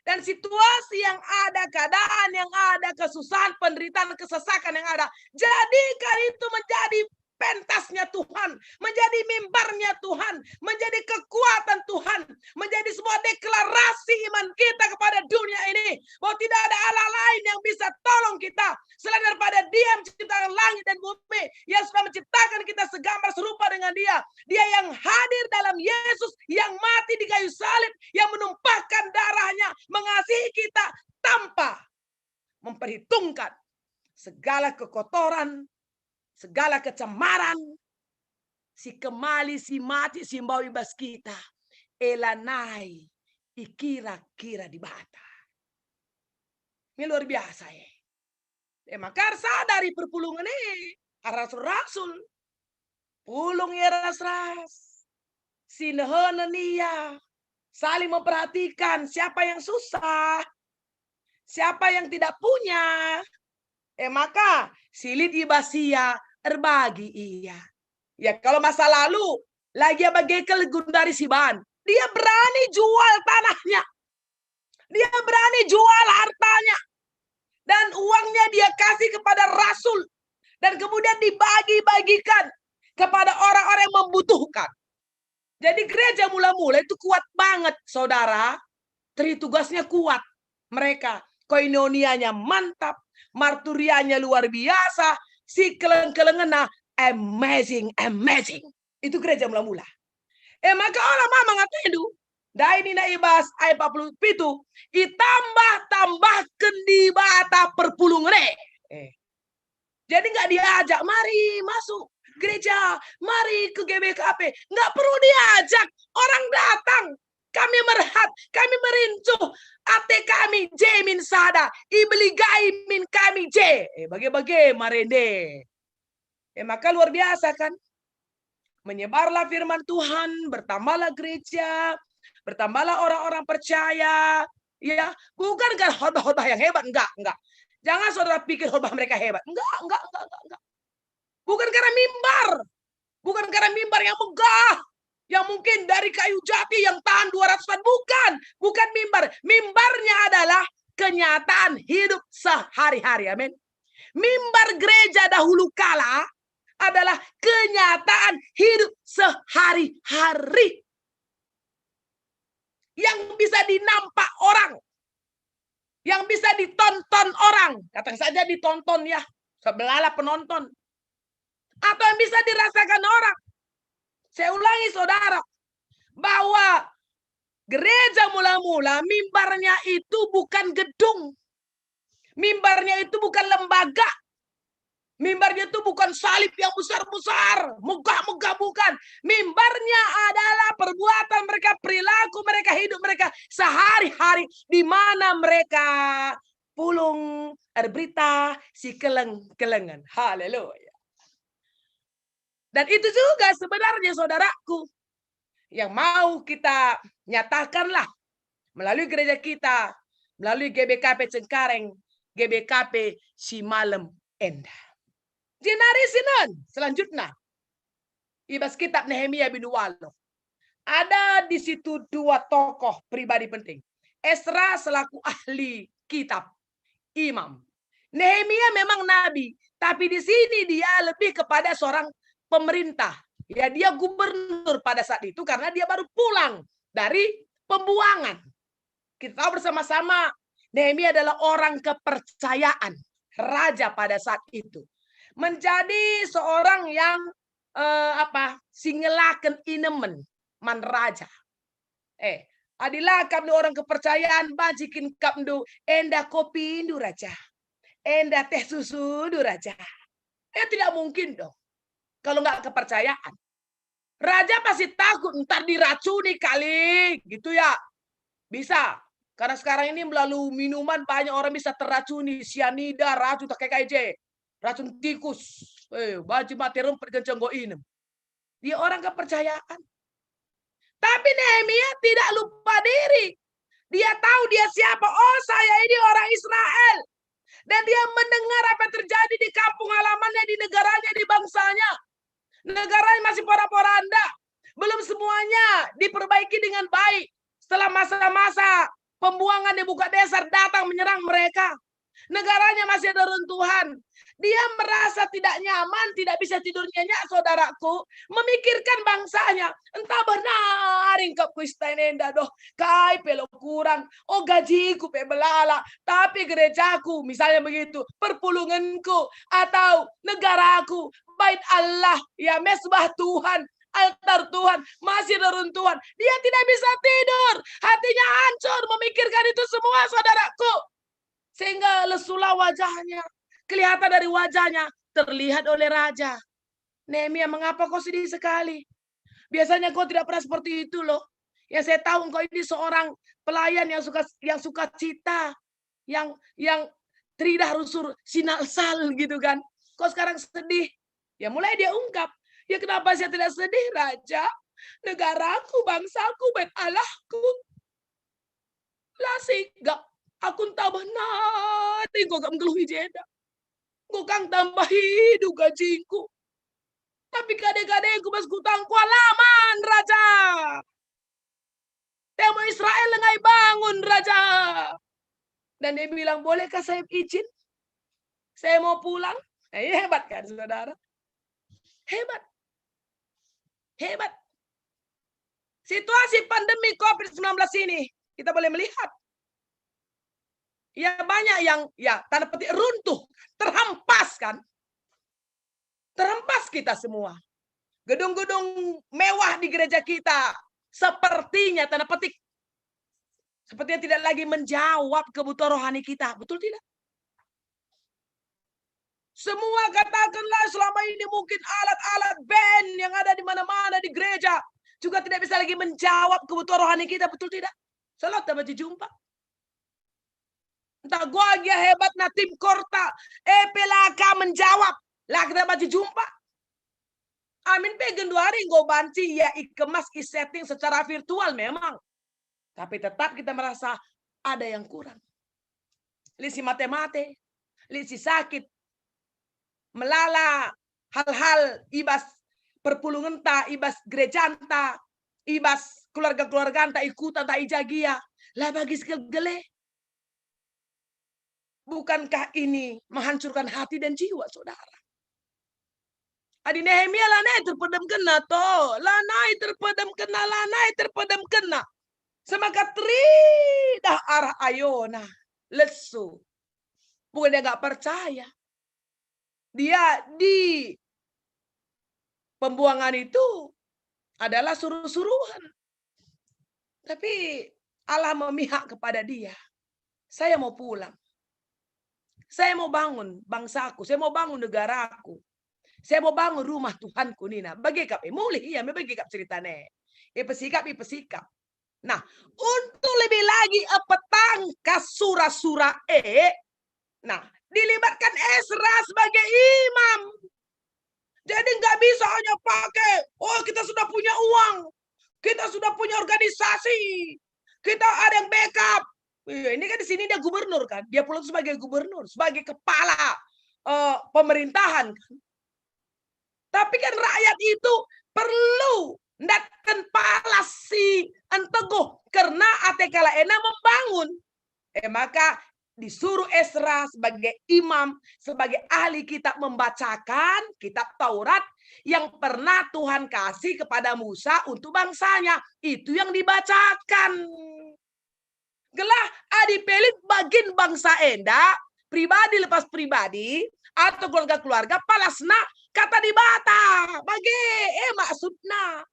Dan situasi yang ada, keadaan yang ada, kesusahan, penderitaan, kesesakan yang ada, jadikan itu menjadi pentasnya Tuhan, menjadi mimbarnya Tuhan, menjadi kekuatan Tuhan, menjadi sebuah deklarasi iman kita kepada dunia ini, bahwa tidak ada Allah lain yang bisa tolong kita selain daripada Dia yang menciptakan langit dan bumi, yang sudah menciptakan kita segambar serupa dengan Dia. Dia yang hadir dalam Yesus, yang mati di kayu salib, yang menumpahkan darahnya, mengasihi kita tanpa memperhitungkan segala kekotoran, segala kecemaran, si kemali, si mati, si mbawi bas kita, elanai, ikira-kira di bata. Ini luar biasa ya. Maka sadari perpulungan ini, rasul-rasul, pulung ya ras-ras, sinehonenia, saling memperhatikan siapa yang susah, siapa yang tidak punya. Maka silit ibasia erbagi iya. Ya kalau masa lalu lagi bagekel gundari siban, dia berani jual tanahnya. Dia berani jual hartanya. Dan uangnya dia kasih kepada rasul. Dan kemudian dibagi-bagikan kepada orang-orang yang membutuhkan. Jadi gereja mula-mula itu kuat banget, saudara. Tugasnya kuat. Mereka koinonianya mantap. Marturianya luar biasa, si keleng-kelengena amazing. Itu gereja mula-mula. Maka orang mama ngatuindu, dai ini na ibas ayat 47, itambah kendi bata perpulungan. Jadi nggak diajak, mari masuk gereja, mari ke GBKP, nggak perlu diajak, orang datang. Kami merhat, kami merincuh, ate kami J min sada, ibeligai min kami J. Bagi-bagi marende. Maka luar biasa kan? Menyebarlah firman Tuhan, bertambahlah gereja, bertambahlah orang-orang percaya. Ya, bukan kan khotbah yang hebat, enggak. Jangan saudara pikir khotbah mereka hebat. Enggak. Bukan karena mimbar. Bukan karena mimbar yang megah. Yang mungkin dari kayu jati yang tahan 200 tahun. Bukan mimbar. Mimbarnya adalah kenyataan hidup sehari-hari. Amin. Mimbar gereja dahulu kala adalah kenyataan hidup sehari-hari. Yang bisa dinampak orang. Yang bisa ditonton orang. Katakan saja ditonton ya. Sebelahlah penonton. Atau yang bisa dirasakan orang. Saya ulangi saudara, bahwa gereja mula-mula mimbarnya itu bukan gedung. Mimbarnya itu bukan lembaga. Mimbarnya itu bukan salib yang besar-besar. Megah-megah bukan. Mimbarnya adalah perbuatan mereka, perilaku mereka, hidup mereka sehari-hari. Di mana mereka pulung, berita, si keleng-kelengan. Haleluya. Dan itu juga sebenarnya saudaraku yang mau kita nyatakanlah melalui gereja kita, melalui GBKP Cengkareng, GBKP Simalem Endah. Jenari sinon selanjutnya. Ibas kitab Nehemia bin Waloh. Ada di situ dua tokoh pribadi penting. Esra selaku ahli kitab, imam. Nehemia memang nabi, tapi di sini dia lebih kepada seorang pemerintah. Ya, dia gubernur pada saat itu karena dia baru pulang dari pembuangan. Kita tahu bersama-sama Nehemia adalah orang kepercayaan raja pada saat itu. Menjadi seorang yang singelaken inemen man raja. Adilah kamdu orang kepercayaan bajikin kamdu enda kopi indu raja. Enda teh susu du raja. Tidak mungkin dong. Kalau nggak kepercayaan. Raja pasti takut ntar diracuni kali. Gitu ya. Bisa. Karena sekarang ini melalui minuman banyak orang bisa terracuni. Sianida, racun tak kayak racun tikus. Baju mati rumput kenceng inem. Dia orang kepercayaan. Tapi Nehemia tidak lupa diri. Dia tahu dia siapa. Oh, saya ini orang Israel. Dan dia mendengar apa yang terjadi di kampung halamannya, di negaranya, di bangsanya. Negaranya masih porak-poranda. Belum semuanya diperbaiki dengan baik. Setelah masa-masa pembuangan ibu kota dasar datang menyerang mereka. Negaranya masih ada runtuhan. Dia merasa tidak nyaman, tidak bisa tidur nyenyak, saudaraku. Memikirkan bangsanya. Entah benar ingkap kuistanenda doh. Kai pelo kurang. Oh gajiku pe belala. Tapi gerejaku, misalnya begitu. Perpulunganku. Atau negaraku. Bait Allah. Ya mesbah Tuhan. Altar Tuhan. Masih ada runtuhan. Dia tidak bisa tidur. Hatinya hancur memikirkan itu semua, saudaraku. Sehingga lesulah wajahnya. Kelihatan dari wajahnya. Terlihat oleh raja. Nehemia, mengapa kau sedih sekali? Biasanya kau tidak pernah seperti itu loh. Yang saya tahu engkau ini seorang pelayan yang suka cita. Yang tridah rusur sinalsal gitu kan. Kau sekarang sedih. Ya mulai dia ungkap. Ya kenapa saya tidak sedih, Raja? Negaraku, bangsaku, bait Allahku. Lasik gak. Aku entah benar. Engkau gak mengeluhi jeda. Engkau kang tambah hidup gajiku. Tapi kadang-kadang aku mas kutang kualaman, Raja. Temo Israel lengai bangun, Raja. Dan dia bilang, bolehkah saya izin? Saya mau pulang. Hebat kan, saudara? Hebat. Hebat. Situasi pandemi COVID-19 ini, kita boleh melihat. Ya banyak yang, ya tanda petik runtuh, terhempas kan. Terhempas kita semua. Gedung-gedung mewah di gereja kita, sepertinya tanda petik, sepertinya tidak lagi menjawab kebutuhan rohani kita. Betul tidak? Semua katakanlah selama ini mungkin alat-alat band yang ada di mana-mana di gereja juga tidak bisa lagi menjawab kebutuhan rohani kita. Betul tidak? Salah tak baca jumpa. Entah gua dia hebat na tim korta. Pelaka menjawab. Lah kita baca jumpa. Amin pegen 2 hari go banci ya ikemas setting secara virtual memang. Tapi tetap kita merasa ada yang kurang. Lisi mate-mate, lisi sakit. Melala hal-hal ibas perpulungan ta, ibas gereja ta, ibas keluarga-keluarga ta ikutan ta ijagia. Lah bagi segele. Bukankah ini menghancurkan hati dan jiwa, saudara? Adi Nehemia lanai terpedam kena to, lanai terpedam kena. Semaka dah arah ayona, lesu. Bukan dia nggak percaya. Dia di pembuangan itu adalah suruh-suruhan. Tapi Allah memihak kepada dia. Saya mau pulang. Saya mau bangun bangsaku. Saya mau bangun negaraku. Saya mau bangun rumah Tuhanku Nina. Bagi kap mulih iya, bagi kap ceritanya. Ipesikap. Nah, untuk lebih lagi petang kasura-sura nah, dilibatkan Ezra sebagai imam. Jadi nggak bisa hanya pakai, oh kita sudah punya uang, kita sudah punya organisasi, kita ada yang backup. Ini kan di sini dia gubernur kan, dia pulang sebagai gubernur, sebagai kepala pemerintahan. Tapi kan rakyat itu perlu datang palas si anteguh karena atekala ena membangun. Maka disuruh Ezra sebagai imam, sebagai ahli kitab membacakan kitab Taurat yang pernah Tuhan kasih kepada Musa untuk bangsanya. Itu yang dibacakan. Gelah adipelit bagin bangsa enda, pribadi lepas pribadi, atau keluarga-keluarga palasna kata dibata. Bagi maksudna.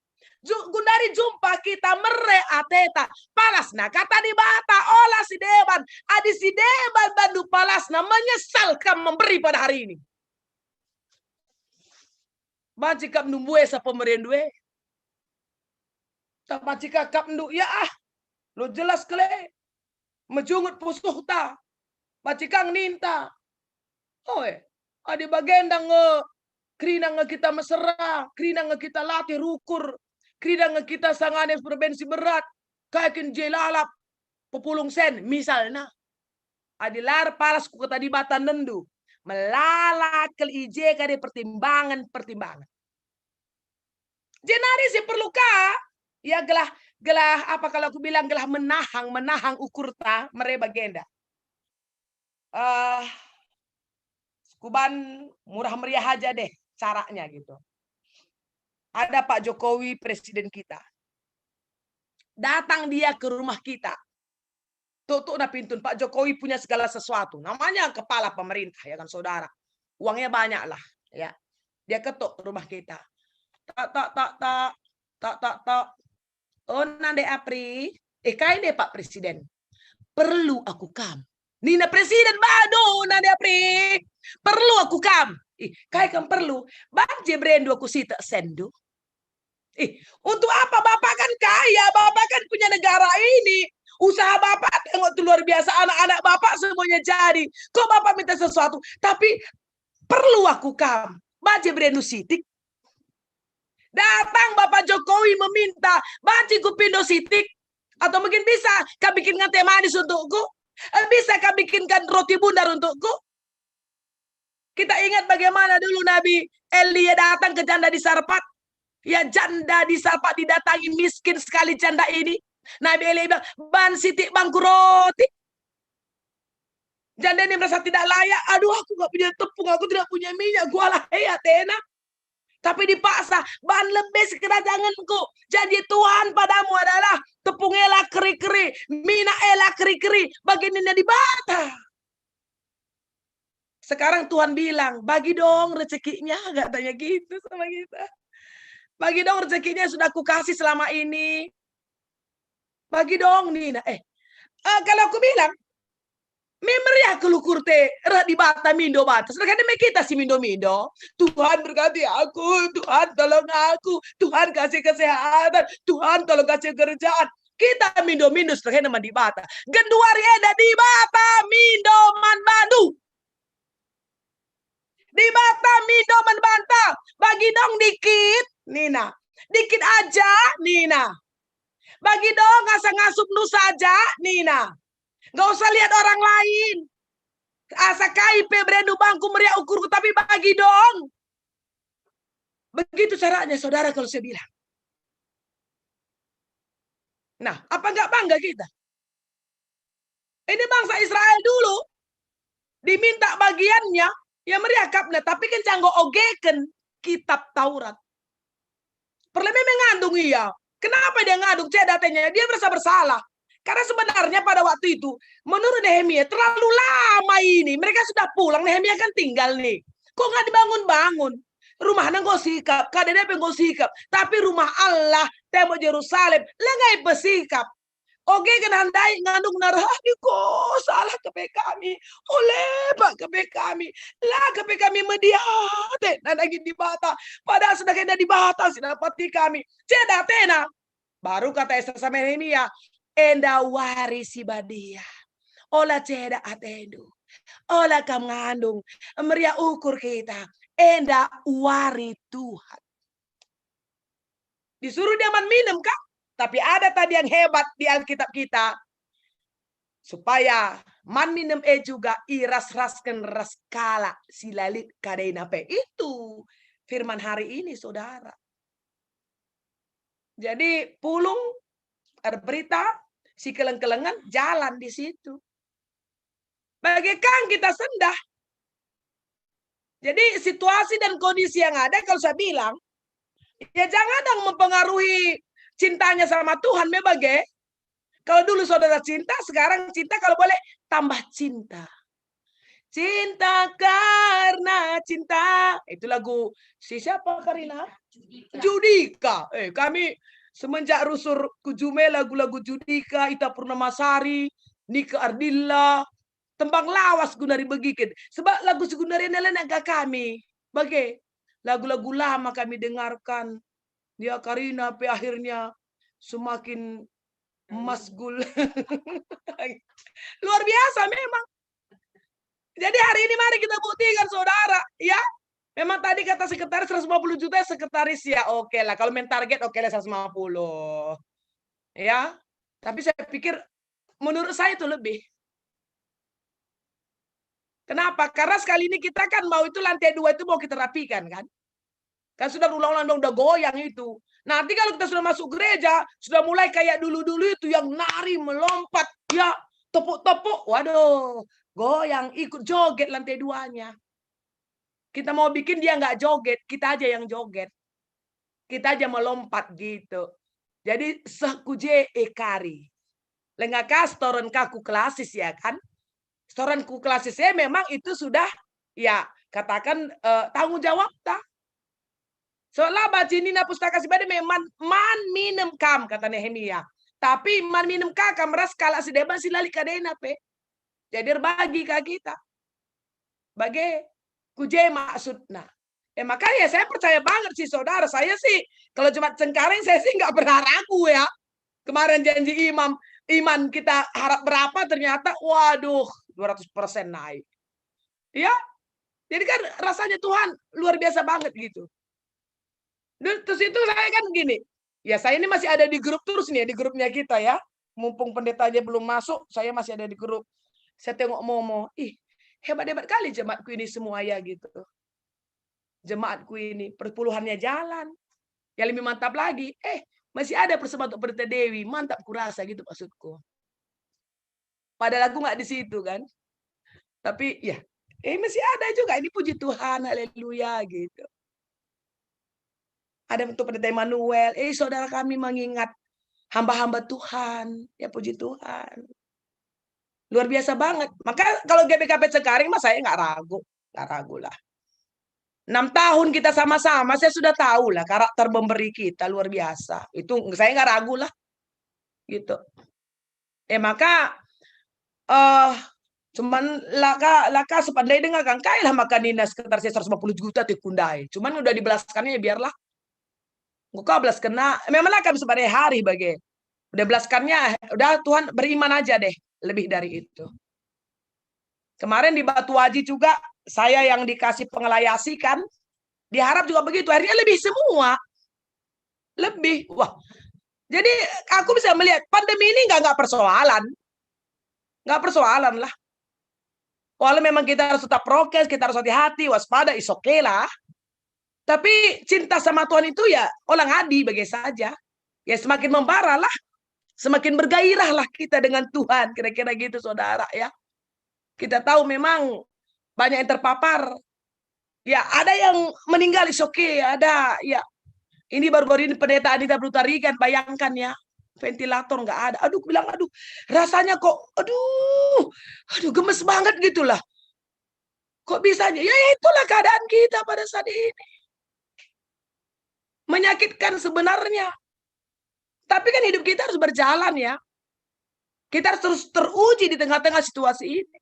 Gundari jumpa kita mere ateta palasna kata dibata olah si deban adi si deban bandu palasna menyesalkan memberi pada hari ini. Bajikap numbue sa pemerindue. Tak bajikap kap ndu ya lo jelas kele. Mejungut pusuh ta. Bajikang ninta. Adi bagendang krina kita mesra, krina kita latih rukur. Krida kita sanganes berbensi berat, kayakin jelalap, populung sen, misalnya. Adilar paras ku kata di batan nendu, melala kel ije kade pertimbangan. Jenari si perlukah? Ya gelah apa kalau aku bilang gelah menahang ukur ta mere bagenda. Kuban murah meriah aja deh caranya gitu. Ada Pak Jokowi presiden kita. Datang dia ke rumah kita. Tutup na pintun. Pak Jokowi punya segala sesuatu. Namanya kepala pemerintah ya kan saudara. Uangnya banyak lah ya. Dia ketuk rumah kita. Tak. Oh nande Apri. Kain deh Pak Presiden. Perlu aku kam. Nina Presiden bado nande Apri. Perlu aku kam. Kai kam perlu. Banje brendo aku sita sendo. Untuk apa? Bapak kan kaya. Bapak kan punya negara ini. Usaha Bapak tengok tuh luar biasa. Anak-anak Bapak semuanya jadi. Kok Bapak minta sesuatu? Tapi perlu aku kam. Banje brendo sitik. Datang Bapak Jokowi meminta, banci ku pindo sitik. Atau mungkin bisa kau bikinkan teh manis untukku. Bisa kau bikinkan roti bundar untukku. Kita ingat bagaimana dulu Nabi Elia datang ke janda di Sarpat. Ya janda di Sarpat didatangi miskin sekali janda ini. Nabi Elia bilang, ban sitik bangku roti. Janda ini merasa tidak layak. Aduh aku gak punya tepung, aku tidak punya minyak. Gua lah Athena. Tapi dipaksa, ban lebih sekedar janganku. Jadi Tuhan padamu adalah tepung elah keri-keri, minyak elah keri-keri, bagiannya di bata. Sekarang Tuhan bilang, bagi dong rezekinya, gak tanya gitu sama kita. Bagi dong rezekinya sudah aku kasih selama ini. Bagi dong Nina. Kalau aku bilang, memeriah kelukur te di bata mindo bata. Sedangkan kita si mindo. Tuhan berkati aku, Tuhan tolong aku, Tuhan kasih kesehatan, Tuhan tolong kasih kerjaan. Kita mindo sedangkan nama di bata. Genduari ada di bata mindo man bandu. Di bata mindo man banta. Bagi dong dikit, Nina. Dikit aja, Nina. Bagi dong ngasang-ngasup nu saja, Nina. Gak usah lihat orang lain. Asa KIP berendu bangku meriah ukurku, tapi bagi dong. Begitu caranya saudara kalau saya bilang. Nah, apa enggak bangga kita? Ini bangsa Israel dulu. Diminta bagiannya, ya meriah kapnya. Tapi kan canggo ogeken kitab Taurat. Perlemnya mengandung iya. Kenapa dia ngandung? Datanya dia merasa bersalah. Karena sebenarnya pada waktu itu, menurut Nehemia, terlalu lama ini. Mereka sudah pulang, Nehemia kan tinggal nih. Kok nggak dibangun-bangun? Rumahnya nggak sikap, kadang-kadang nggak sikap. Tapi rumah Allah, tembok Yerusalem, lengai bersikap. Oke, kan handai ngandung narahani kok salah kepe kami. Oleh Pak kepe kami. Lah kepe kami mediate. Dan lagi di bata. Padahal sudah kena di bata, sudah pati kami. Ceda tena. Baru kata Esa sama Nehemia. Enda warisi badia. Ola ceda atendu. Ola kam ngandung. Meriah ukur kita. Enda wari Tuhan. Disuruh dia minum kak. Tapi ada tadi yang hebat di Alkitab kita. Supaya man minum juga iras-raskan raskala silalit kadeinape. Itu firman hari ini saudara. Jadi pulung ada berita si keleng-kelengan jalan di situ. Bagaikan kita sendah. Jadi situasi dan kondisi yang ada kalau saya bilang, ya jangan dong mempengaruhi cintanya sama Tuhan. Membagai kalau dulu saudara cinta, sekarang cinta kalau boleh tambah cinta. Cinta karena cinta. Itu lagu si siapa Karina? Judika. Kami semenjak rusur kujume lagu-lagu Judika, Ita Purnamasari, Nika Ardilla, tembang lawas gunari begikin. Sebab lagu segunari nenek kami. Bagai lagu-lagu lama kami dengarkan. Dia Karina sampai akhirnya semakin masgul. Luar biasa memang. Jadi hari ini mari kita buktikan saudara. Ya, memang tadi kata sekretaris 150 juta sekretaris ya oke lah. Kalau main target oke lah 150. Ya, tapi saya pikir menurut saya itu lebih. Kenapa? Karena sekali ini kita kan mau itu lantai 2 itu mau kita rapikan kan. Kan sudah ulang-ulang udah goyang itu. Nanti kalau kita sudah masuk gereja, sudah mulai kayak dulu-dulu itu yang nari, melompat, ya tepuk-tepuk, waduh, goyang, ikut joget lantai 2-nya. Kita mau bikin dia nggak joget, kita aja yang joget. Kita aja melompat gitu. Jadi sekuje ekari. Lengaka storan kaku klasis ya kan. Storan ku klasisnya memang itu sudah ya katakan tanggung jawab tak. Soalnya bacinina pustaka sibade memang man minem kam kata Nehemia. Tapi man minem kam ras kala si deban si lali kadena pe. Jadi berbagi ke kita. Bagi kuje maksudna. Makanya saya percaya banget sih saudara. Saya sih kalau cuma Cengkareng saya sih nggak pernah ragu ya. Kemarin janji iman kita harap berapa ternyata waduh 200% naik. Ya. Jadi kan rasanya Tuhan luar biasa banget gitu. Terus itu saya kan gini, ya saya ini masih ada di grup terus nih, di grupnya kita ya. Mumpung pendeta aja belum masuk, saya masih ada di grup. Saya tengok Momo, hebat-hebat kali jemaatku ini semua ya gitu. Jemaatku ini perpuluhannya jalan. Yang lebih mantap lagi, masih ada persembahan untuk Pendeta Dewi, mantap kurasa gitu maksudku. Padahal aku nggak di situ kan. Tapi ya, masih ada juga, ini puji Tuhan, haleluya gitu. Ada untuk Pendeta Emmanuel. Saudara kami mengingat hamba-hamba Tuhan. Ya puji Tuhan. Luar biasa banget. Maka kalau GBKP Cengkareng mas saya nggak ragu. Nggak ragu lah. 6 tahun kita sama-sama. Saya sudah tahu lah karakter memberi kita luar biasa. Itu saya nggak ragu lah. Gitu. Maka cuman laka sepandai dengan kangkai lah makan dinas sekitar 150 juta tikundai. Cuman udah dibelaskannya ya biarlah. Muka belas kena, memanglah kami sebagai hari bagi. Udah belaskannya, udah Tuhan beriman aja deh, lebih dari itu. Kemarin di Batu Haji juga, saya yang dikasih pengelayasi kan, diharap juga begitu, akhirnya lebih semua. Lebih, wah. Jadi aku bisa melihat, pandemi ini nggak persoalan. Nggak persoalan lah. Walau memang kita harus tetap prokes, kita harus hati-hati, waspada, is okay lah. Tapi cinta sama Tuhan itu ya orang adi bagi saja. Ya semakin membara lah. Semakin bergairah lah kita dengan Tuhan. Kira-kira gitu saudara ya. Kita tahu memang banyak yang terpapar. Ya ada yang meninggal is okay. Ada ya. Ini baru-baru ini pendeta Anita Brutarigan. Bayangkan ya. Ventilator nggak ada. Aduh bilang aduh. Rasanya kok aduh gemes banget gitulah. Kok bisanya? Ya itulah keadaan kita pada saat ini. Menyakitkan sebenarnya. Tapi kan hidup kita harus berjalan ya. Kita harus terus teruji di tengah-tengah situasi ini.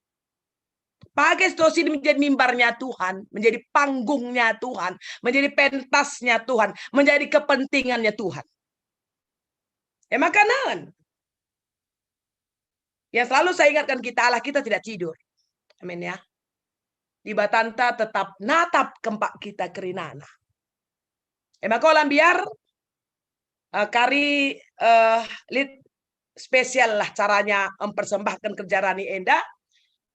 Pakai situasi ini menjadi mimbarnya Tuhan. Menjadi panggungnya Tuhan. Menjadi pentasnya Tuhan. Menjadi kepentingannya Tuhan. Makanan. Yang selalu saya ingatkan kita Allah kita tidak tidur. Amin ya. Di batanta tetap natap kempak kita kerinana. Maka orang biar kari lead spesial lah caranya mempersembahkan kerja Rani Enda.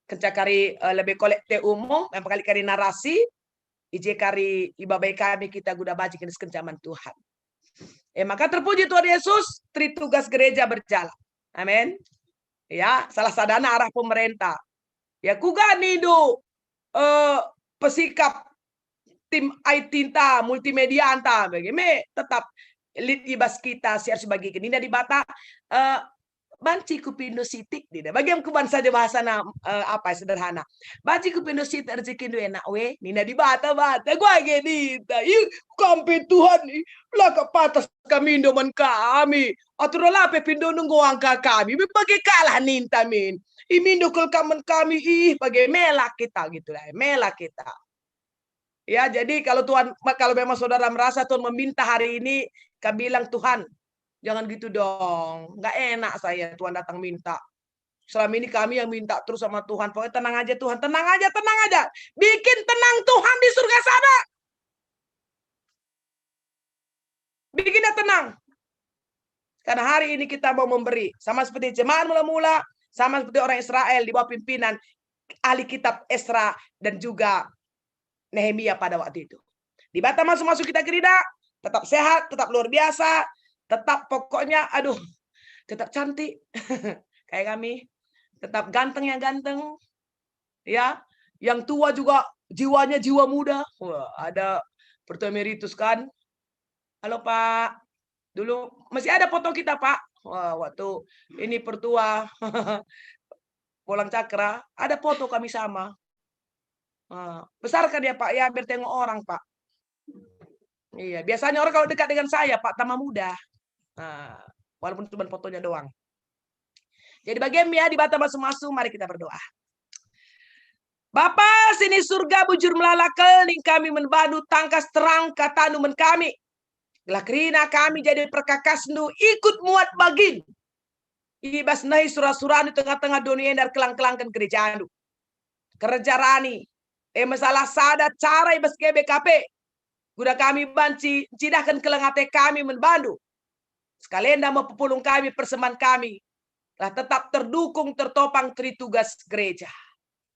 Kerja kari lebih kolekte umum, memang kali narasi. Ije kari ibabai kami kita guna baji kenis kencaman Tuhan. Maka terpuji Tuhan Yesus, tritugas gereja berjalan. Amin. Ya, salah sadana arah pemerintah. Ya kuga nidu pesikap tim Aitinta multimedia anta bagaimana tetap lead ibas kita siar sebagai ini dari bata banci kupindo sitik tidak bagaimana kuban saja bahasa apa sederhana banci kupindo sitik rezeki do enak we nina di bata gua gini iu kampi Tuhan lah patas kami indoman kami aturola pe pindo nunggu angka kami bagi kalah ninta min imindo kul kamen kami bagi melak kita gitu lah melak kita. Ya, jadi kalau memang saudara merasa Tuhan meminta hari ini, kami bilang Tuhan, jangan gitu dong. Nggak enak saya Tuhan datang minta. Selama ini kami yang minta terus sama Tuhan. Pokoknya tenang aja Tuhan, tenang aja. Bikin tenang Tuhan di surga sana. Bikinnya tenang. Karena hari ini kita mau memberi. Sama seperti jemaat mula-mula, sama seperti orang Israel di bawah pimpinan ahli kitab Esra dan juga Nehemia pada waktu itu. Di bata masuk-masuk kita gereja, tetap sehat, tetap luar biasa, tetap pokoknya aduh, tetap cantik. Kayak kami, tetap ganteng yang ganteng. Ya, yang tua juga jiwanya jiwa muda. Wah, ada Pertua Emeritus kan. Halo Pak. Dulu masih ada foto kita Pak. Wah, waktu ini Pertua Pulang Cakra, ada foto kami sama. Besar kan ya Pak ya, biar tengok orang Pak. Iya, biasanya orang kalau dekat dengan saya Pak tambah muda. Walaupun cuma fotonya doang. Jadi bagian ya di bata masuk-masuk, mari kita berdoa. Bapa sini surga bujur melalakel ning kami menbadu tangkas terang kata numen kami. Lakrina kami jadi perkakas nu ikut muat bagin. Ibas nahi surah-surah di tengah-tengah dunia dar kelang-kelangkan gereja anu. Kerjarani. Masalah sada cara ibas ke BKP. Guna kami banci cidahkan kelengate kami menbandu. Sekalian nama pepulung kami persembahan kami. Lah tetap terdukung tertopang kri tugas gereja.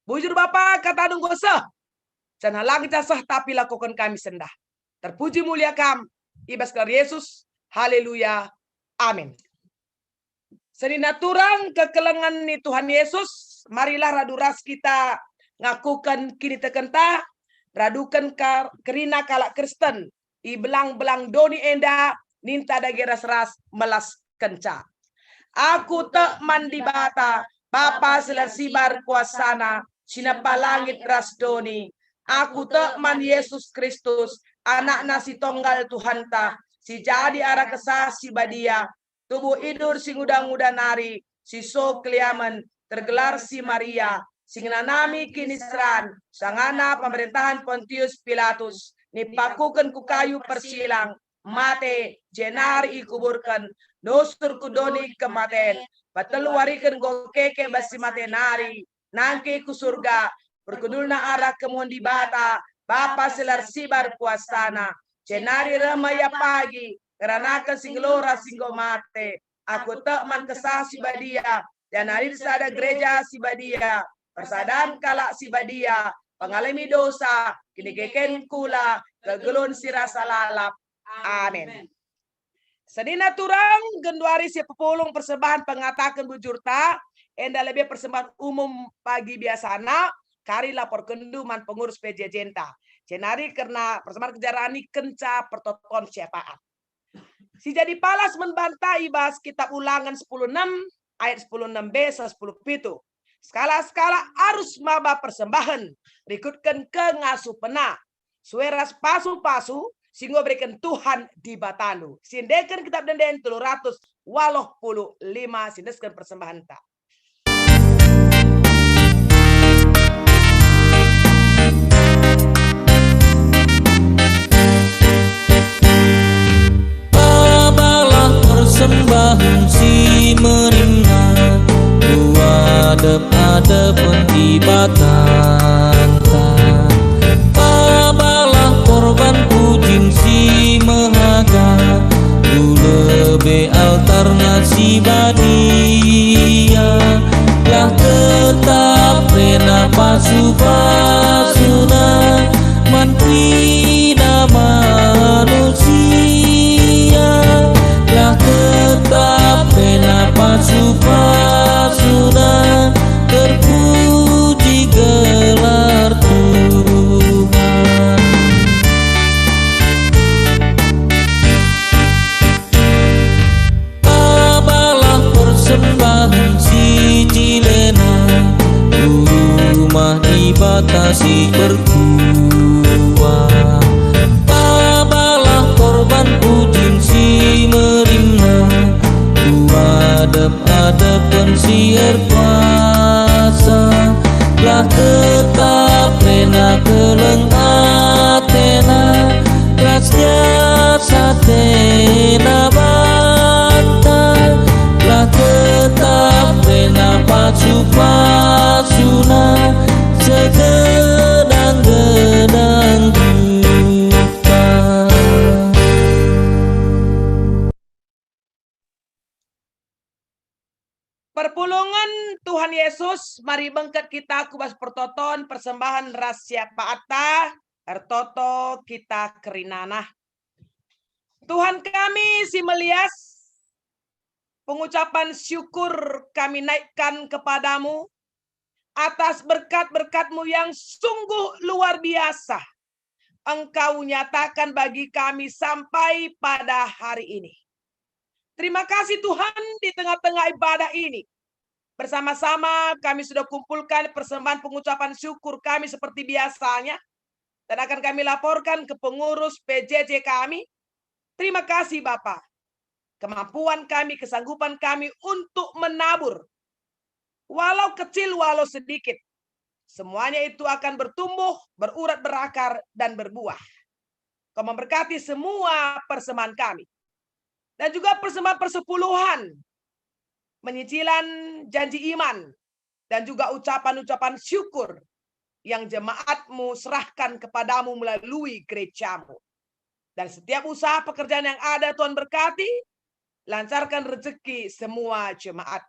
Bujur Bapak kata nunggu sah. Jangan lagi sah tapi lakukan kami sendah. Terpuji mulia kam. Ibas kelar Yesus. Haleluya. Amin. Senina turang kekelengan ni Tuhan Yesus. Marilah raduras kita ngakukan kini tekentah. Radukan kerina kalak Kristen. I belang-belang doni enda. Ninta dageras ras melas kenca. Aku tak mandi bata. Bapa selasibar kuasana. Sinapa langit rasdoni. Aku teman Yesus Kristus. Anak nasi tonggal Tuhan ta. Si jadi arah kesah si badia. Tubuh idur sing udang-udang nari. Si so keliaman. Tergelar si Maria. Sing nanami kini seran. Sangana pemerintahan Pontius Pilatus. Nipakukan ku kayu persilang. Mate. Jenari ikuburkan. Dosur kudoni kematen. Bateluarikan go keke basi mate nari. Nangke ku surga, berkudulna arah kemuan di bata, Bapa selar sibar kuasana, cenari remaya pagi, keranakan singlora singgo mate, aku tak man kesah si badia, dan hari sada gereja si badia, persadaan kalak si badia, pengalami dosa, kini geken kula, kegelun si rasa lalap. Amin. Sedina turang genduari si pepulung persembahan pengatakan bujurta, enda lebih persembahan umum pagi biasana, kari lapor kenduman pengurus PJ Jenta. Cenari karena persembahan kejarani kenca pertoton syafaat. Si jadi palas membantai bahas kitab ulangan 10:6, ayat 10:6b, 10:7. Skala-skala arus maba persembahan, rikutkan ke ngasu pena. Sueras pasu-pasu, sehingga berikan Tuhan di batanu. Sindekan kitab denden 385, sindeskan persembahan tak. Persembahan si merimna, adep-adep pentibatan babalah korban pujin si mehaga, lebe altar nasi badia, lah tetap rena pasu-pasuna, mantina manusia, lah tetap rena pasu-pasuna, terpuji gelar Tuhan. Babalah persembahan si Cilena, rumah dibatasi berkuah. Babalah korban pujin si merimna, adep-adep pensier kuasa, lah tetap rena keleng atena, rasnya satena bata, lah tetap rena pasu-pasuna, segedang-gedang duka. Perpulungan Tuhan Yesus, mari bengket kita kubas pertoton persembahan rahasia paata, ertoto kita kerinanah. Tuhan kami, si Melias, pengucapan syukur kami naikkan kepadamu atas berkat-berkat-Mu yang sungguh luar biasa. Engkau nyatakan bagi kami sampai pada hari ini. Terima kasih Tuhan, di tengah-tengah ibadah ini. Bersama-sama kami sudah kumpulkan persembahan pengucapan syukur kami seperti biasanya. Dan akan kami laporkan ke pengurus PJJ kami. Terima kasih Bapak. Kemampuan kami, kesanggupan kami untuk menabur. Walau kecil, walau sedikit. Semuanya itu akan bertumbuh, berurat, berakar, dan berbuah. Kau memberkati semua persembahan kami. Dan juga persembahan persepuluhan. Menyicilan janji iman. Dan juga ucapan-ucapan syukur. Yang jemaat-Mu serahkan kepadamu melalui gereja-Mu. Dan setiap usaha pekerjaan yang ada Tuhan berkati. Lancarkan rezeki semua jemaat.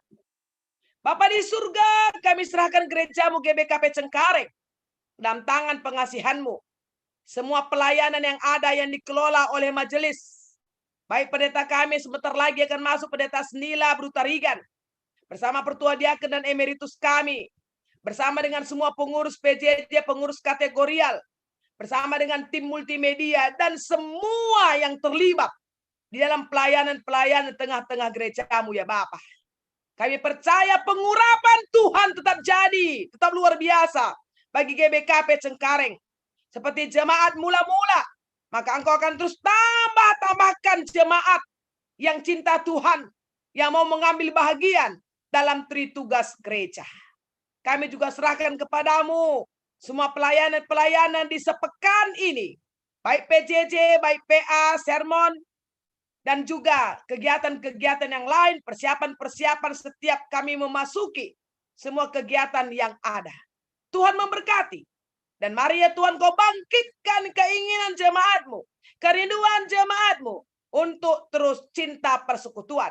Bapa di surga, kami serahkan gereja-Mu GBKP Cengkareng dalam tangan pengasihan-Mu. Semua pelayanan yang ada yang dikelola oleh majelis. Baik pendeta kami sebentar lagi akan masuk pendeta Senila Brutarigan. Bersama pertua diaken dan emeritus kami. Bersama dengan semua pengurus PJJ, pengurus kategorial. Bersama dengan tim multimedia dan semua yang terlibat di dalam pelayanan-pelayanan tengah-tengah gereja-Mu ya Bapa. Kami percaya pengurapan Tuhan tetap jadi, tetap luar biasa bagi GBKP Cengkareng. Seperti jemaat mula-mula, maka Engkau akan terus tambahkan jemaat yang cinta Tuhan, yang mau mengambil bahagian dalam tritugas gereja. Kami juga serahkan kepadamu semua pelayanan-pelayanan di sepekan ini, baik PJJ, baik PA, sermon, dan juga kegiatan-kegiatan yang lain, persiapan-persiapan setiap kami memasuki semua kegiatan yang ada. Tuhan memberkati. Dan mari ya Tuhan Kau bangkitkan keinginan jemaat-Mu, kerinduan jemaat-Mu untuk terus cinta persekutuan.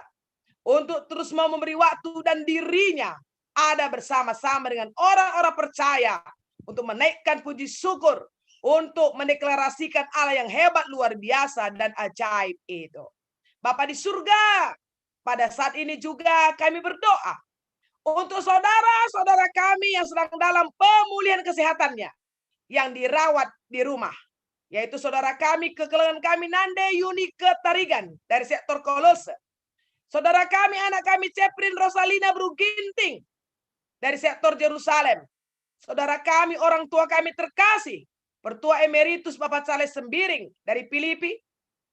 Untuk terus mau memberi waktu dan dirinya ada bersama-sama dengan orang-orang percaya untuk menaikkan puji syukur, untuk mendeklarasikan Allah yang hebat, luar biasa, dan ajaib itu. Bapa di surga, pada saat ini juga kami berdoa untuk saudara-saudara kami yang sedang dalam pemulihan kesehatannya, yang dirawat di rumah, yaitu saudara kami, kekelengan kami Nande Yuni Ketarigan dari sektor Kolose, saudara kami, anak kami Ceprin Rosalina Bruginting dari sektor Jerusalem, saudara kami, orang tua kami terkasih, Pertua Emeritus Bapak Charles Sembiring dari Filipi,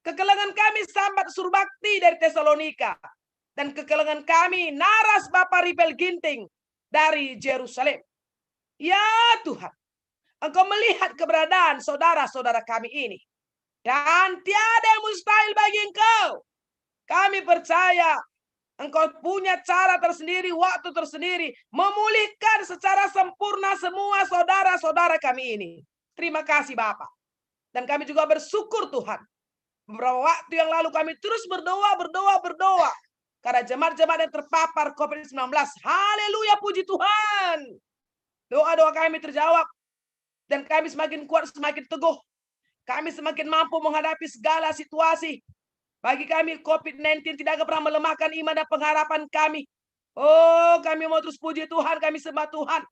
kekelengan kami Sambat Surbakti dari Tesalonika, dan kekelengan kami Naras Bapak Ripel Ginting dari Jerusalem. Ya Tuhan, Engkau melihat keberadaan saudara-saudara kami ini. Dan tiada yang mustahil bagi Engkau. Kami percaya Engkau punya cara tersendiri, waktu tersendiri, memulihkan secara sempurna semua saudara-saudara kami ini. Terima kasih Bapak. Dan kami juga bersyukur Tuhan. Beberapa waktu yang lalu kami terus berdoa. Karena jemaat-jemaat yang terpapar COVID-19. Haleluya, puji Tuhan. Doa-doa kami terjawab. Dan kami semakin kuat, semakin teguh. Kami semakin mampu menghadapi segala situasi. Bagi kami COVID-19 tidak akan pernah melemahkan iman dan pengharapan kami. Oh, kami mau terus puji Tuhan, kami sembah Tuhan.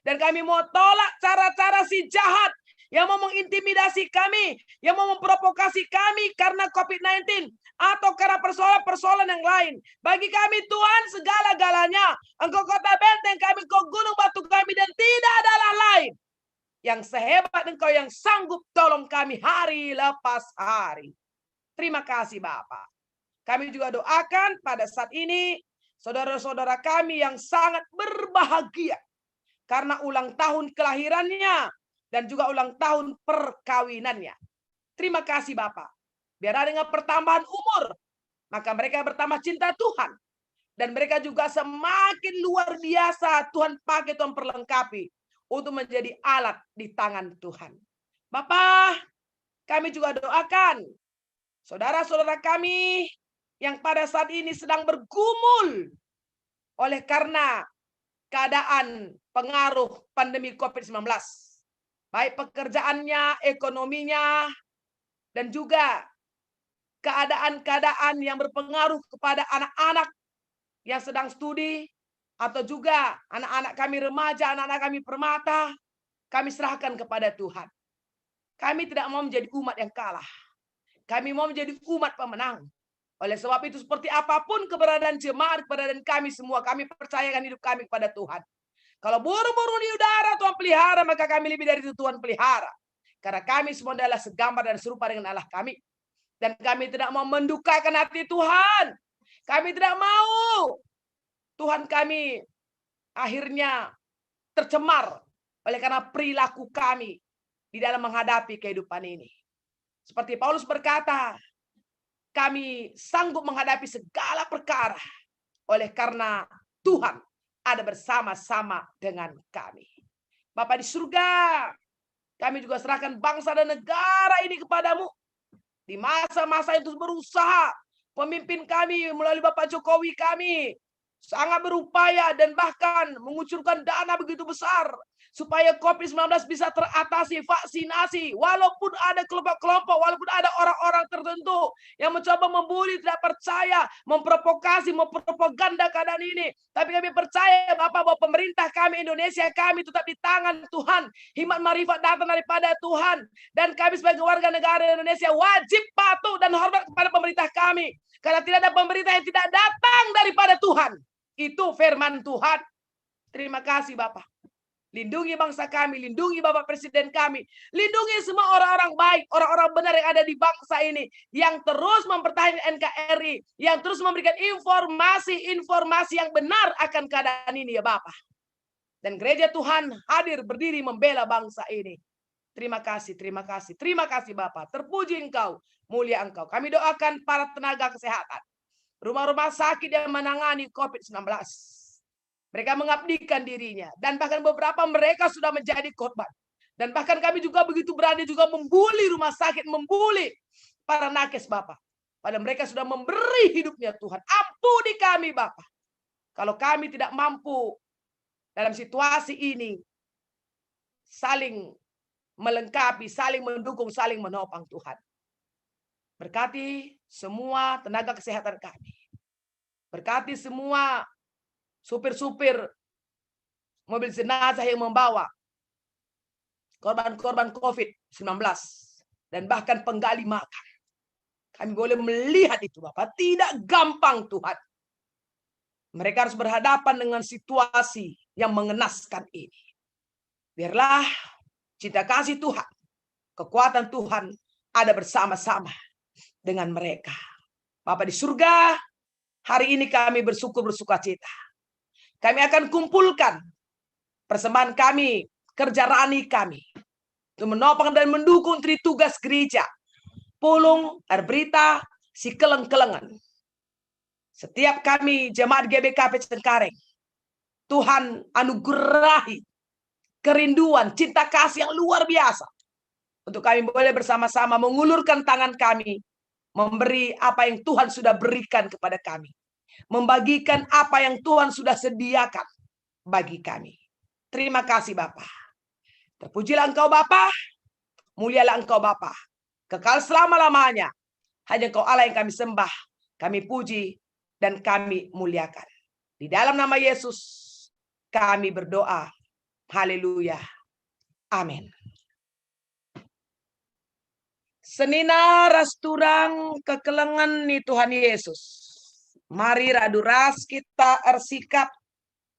Dan kami mau tolak cara-cara si jahat yang mau mengintimidasi kami, yang mau memprovokasi kami karena COVID-19 atau karena persoalan-persoalan yang lain. Bagi kami Tuhan segala-galanya. Engkau kota benteng kami, Engkau gunung batu kami, dan tidak ada Allah lain yang sehebat Engkau yang sanggup tolong kami hari lepas hari. Terima kasih Bapak. Kami juga doakan pada saat ini saudara-saudara kami yang sangat berbahagia karena ulang tahun kelahirannya dan juga ulang tahun perkawinannya. Terima kasih Bapak. Biar dengan pertambahan umur, maka mereka bertambah cinta Tuhan. Dan mereka juga semakin luar biasa Tuhan pakai, Tuhan perlengkapi untuk menjadi alat di tangan Tuhan. Bapak, kami juga doakan saudara-saudara kami yang pada saat ini sedang bergumul oleh karena keadaan pengaruh pandemi COVID-19. Baik pekerjaannya, ekonominya, dan juga keadaan-keadaan yang berpengaruh kepada anak-anak yang sedang studi, atau juga anak-anak kami remaja, anak-anak kami permata, kami serahkan kepada Tuhan. Kami tidak mau menjadi umat yang kalah. Kami mau menjadi umat pemenang. Oleh sebab itu, seperti apapun keberadaan jemaat, keberadaan kami semua, kami percayakan hidup kami kepada Tuhan. Kalau burung-burung di udara Tuhan pelihara, maka kami lebih dari itu Tuhan pelihara. Karena kami semua adalah segambar dan serupa dengan Allah kami. Dan kami tidak mau mendukakan hati Tuhan. Kami tidak mau Tuhan kami akhirnya tercemar oleh karena perilaku kami di dalam menghadapi kehidupan ini. Seperti Paulus berkata, kami sanggup menghadapi segala perkara oleh karena Tuhan ada bersama-sama dengan kami. Bapa di surga, kami juga serahkan bangsa dan negara ini kepadamu. Di masa-masa itu berusaha, pemimpin kami melalui Bapak Jokowi kami sangat berupaya dan bahkan mengucurkan dana begitu besar supaya COVID-19 bisa teratasi, vaksinasi. Walaupun ada kelompok-kelompok, walaupun ada orang-orang tertentu yang mencoba membuli, tidak percaya, memprovokasi, mempropaganda keadaan ini. Tapi kami percaya Bapak bahwa pemerintah kami, Indonesia kami tetap di tangan Tuhan. Hikmat marifat datang daripada Tuhan. Dan kami sebagai warga negara Indonesia wajib patuh dan hormat kepada pemerintah kami. Karena tidak ada pemerintah yang tidak datang daripada Tuhan. Itu firman Tuhan. Terima kasih Bapak. Lindungi bangsa kami, lindungi Bapak Presiden kami, lindungi semua orang-orang baik, orang-orang benar yang ada di bangsa ini, yang terus mempertahankan NKRI, yang terus memberikan informasi-informasi yang benar akan keadaan ini ya Bapak. Dan gereja Tuhan hadir berdiri membela bangsa ini. Terima kasih, terima kasih, terima kasih Bapak. Terpuji Engkau, mulia Engkau. Kami doakan para tenaga kesehatan, rumah-rumah sakit yang menangani COVID-19. Mereka mengabdikan dirinya. Dan bahkan beberapa mereka sudah menjadi korban. Dan bahkan kami juga begitu berani juga membuli rumah sakit, membuli para nakes Bapak. Padahal mereka sudah memberi hidupnya Tuhan. Ampuni kami Bapak. Kalau kami tidak mampu dalam situasi ini saling melengkapi, saling mendukung, saling menopang Tuhan. Berkati semua tenaga kesehatan kami. Berkati semua supir-supir mobil jenazah yang membawa korban-korban COVID-19 dan bahkan penggali makam. Kami boleh melihat itu Bapak, tidak gampang Tuhan. Mereka harus berhadapan dengan situasi yang mengenaskan ini. Biarlah cinta kasih Tuhan, kekuatan Tuhan ada bersama-sama dengan mereka. Bapa di surga, hari ini kami bersukacita. Kami akan kumpulkan persembahan kami, kerja rani kami, untuk menopang dan mendukung tritugas gereja, Pulung, Arbrita, si keleng-kelengan. Setiap kami jemaat GBKP Cengkareng, Tuhan anugerahi kerinduan, cinta kasih yang luar biasa. Untuk kami boleh bersama-sama mengulurkan tangan kami, memberi apa yang Tuhan sudah berikan kepada kami. Membagikan apa yang Tuhan sudah sediakan bagi kami. Terima kasih Bapa. Terpujilah Engkau Bapa, mulialah Engkau Bapa, kekal selama-lamanya. Hanya Engkau Allah yang kami sembah, kami puji, dan kami muliakan. Di dalam nama Yesus kami berdoa. Haleluya. Amin. Senina rasturang kekelengan ni Tuhan Yesus. Mari radu ras kita ersikap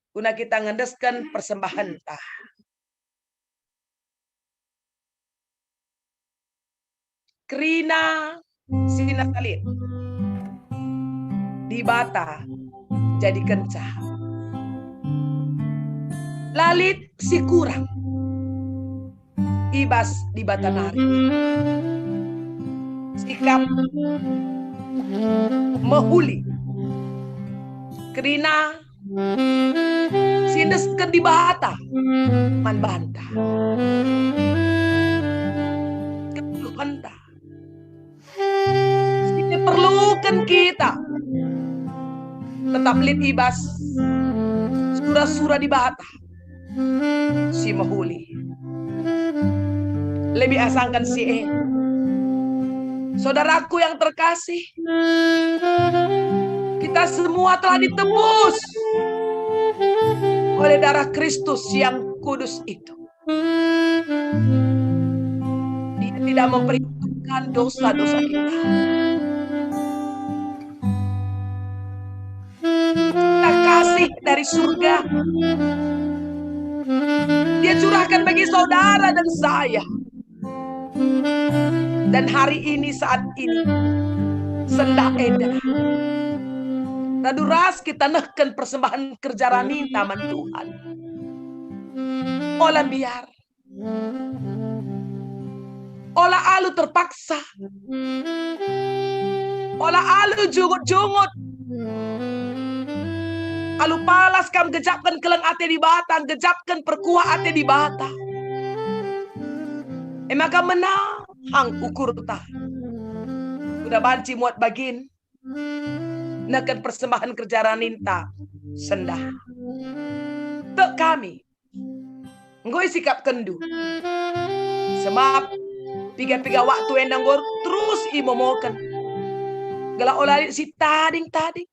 guna kita ngendeskan persembahan tah. Krina sinatalit di bata jadi kencah. Lalit si kurang ibas di bata nari. Sikap mehuli Krina sindeskan di bata man banta keperluan sini perlukan kita tetap lit ibas surah-surah di bata si mahuli lebih asangkan si Saudaraku yang terkasih, kita semua telah ditebus oleh darah Kristus yang kudus itu. Dia tidak memperhitungkan dosa-dosa kita. Kita kasih dari surga. Dia curahkan bagi saudara dan saya. Dan hari ini, saat ini, sendak eda. Raduras kita nehken persembahan kerja rani taman Tuhan. Olah biar. Olah alu terpaksa. Olah alu jungut-jungut. Alu palas kam gejapkan keleng ate di batang, gejapkan perkuah ate di bata. Emaka menang hang ukur ta. Udah banci muat bagin. Neken persembahan kerja raninta sendah. Tek kami. Ngoi sikap kendu. Sebab piga-piga waktu endang gor terus imomokan. Gela olalit si tading-tading.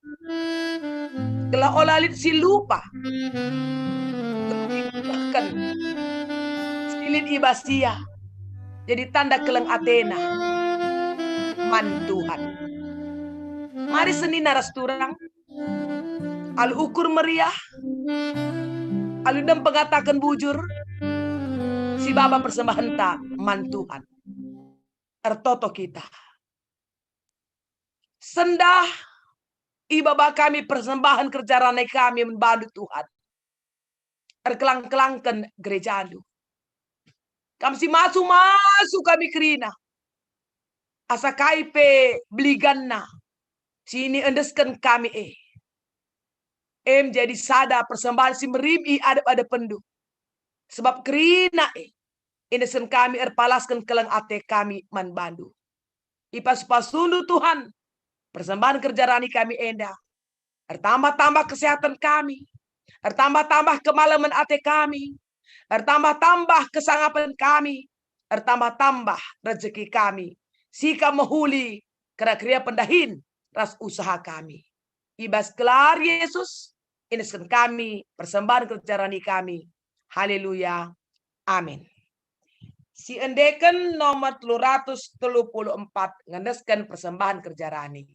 Gela olalit si lupa. Bahkan silin ibasia. Jadi tanda keleng Athena. Man Tuhan. Mari seni naras turang. Alu ukur meriah. Alu dem pengatakan bujur. Si baba persembahan ta man Tuhan. Ertoto kita. Sendah. Ibaba kami persembahan kerja ranai kami membantu Tuhan. Erkelang-kelangkan gereja anu. Kami si masuk kami kerina. Asa kaipe beliganna. Sini endeskan kami jadi sada persembahan si meribi ada pendu. Sebab kerina endeskan kami erpalaskan keleng ate kami man bandu. Ipas-pasundu Tuhan. Persembahan kerja rani kami endah. Ertambah-tambah kesehatan kami. Ertambah-tambah kemalaman ate kami. Ertambah-tambah kesangapan kami. Ertambah-tambah rezeki kami. Sika mahuli kera-kera pendahin ras usaha kami. Ibas kelar Yesus. Ineskan kami. Persembahan kerja rani kami. Haleluya. Amin. Si endeken nomor 334. Ngendeskan persembahan kerja rani.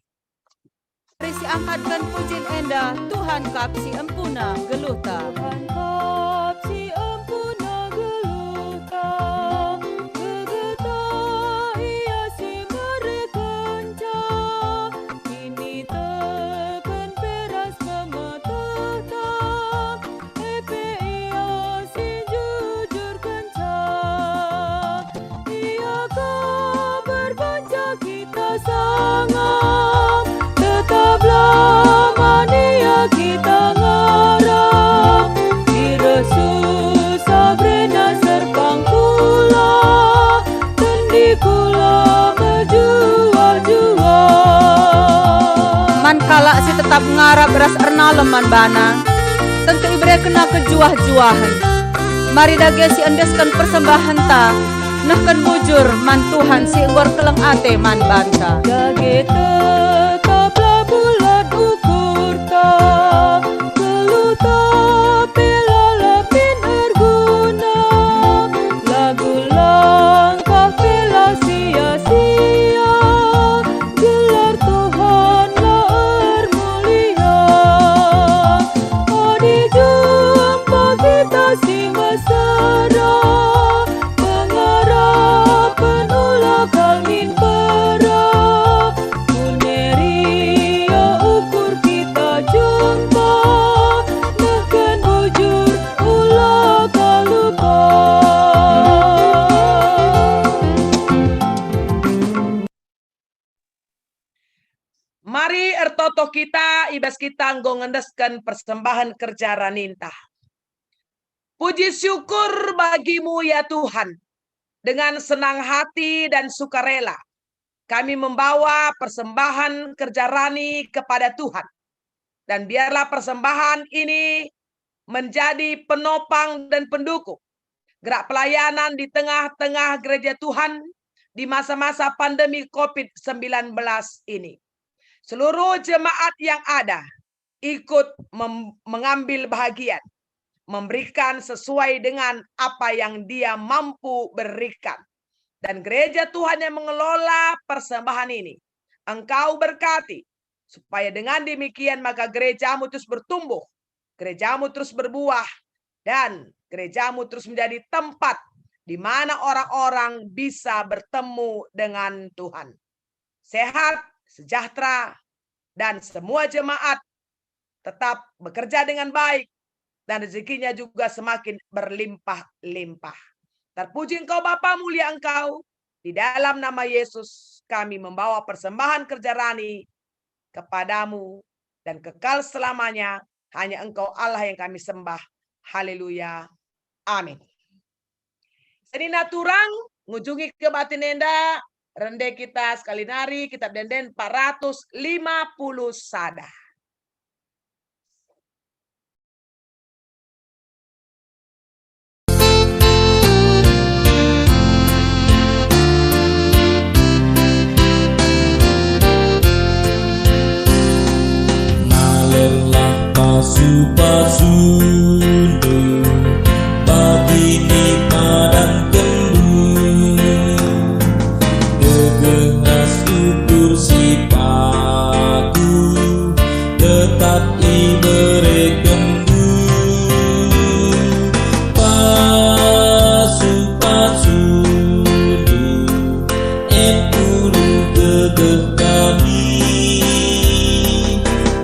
Mari si angkatkan pujian enda Tuhan kap si empuna geluta. Tuhan kap si empuna geluta. Gegeta ia si merekenca. Ini teken peras pematata. Epe ia si jujur kenca. Ia kau berbanca kita sangat. Tetaplah mania kita ngarap. Di Yesus sabrena serpang kula. Tendi kula berjua-jua. Man kala si tetap ngarap beras erna leman bana. Tentu ibre kena kejuah-juahan. Mari dage si endeskan persembahan ta. Nahkan bujur man Tuhan si enggor keleng ate man banta. Dage tetaplah bulat ukur ta. Geluta pila lepin erguna. Lagu langkah pila sia-sia. Gelar Tuhan lah mulia. Oh dijumpa kita si mesra. Pengharapan ulah kalmin perah. Kuneria ukur kita jumpa. Nahkan bujur ulah kalupa. Mari ertoto kita, ibas kita nggo ngendeskan persembahan kerja raninta. Puji syukur bagimu ya Tuhan. Dengan senang hati dan sukarela. Kami membawa persembahan kerja rani kepada Tuhan. Dan biarlah persembahan ini menjadi penopang dan pendukung gerak pelayanan di tengah-tengah gereja Tuhan di masa-masa pandemi COVID-19 ini. Seluruh jemaat yang ada ikut mengambil bahagian, memberikan sesuai dengan apa yang dia mampu berikan. Dan gereja Tuhan yang mengelola persembahan ini, Engkau berkati, supaya dengan demikian maka gerejamu terus bertumbuh, gerejamu terus berbuah, dan gerejamu terus menjadi tempat di mana orang-orang bisa bertemu dengan Tuhan. Sehat, sejahtera, dan semua jemaat tetap bekerja dengan baik, dan rezekinya juga semakin berlimpah-limpah. Terpuji Engkau Bapa, mulia Engkau. Di dalam nama Yesus kami membawa persembahan kerja rani kepadamu, dan kekal selamanya hanya Engkau Allah yang kami sembah. Haleluya. Amin. Senina turang ngunjungi ke Batinenda, rende kita sekali nari, kitab Denden 450 sada. Pasu-pasundu bagini padang kendu gegengas ukur si paku tetap ibere kendu pasu-pasundu epulu gegeh kami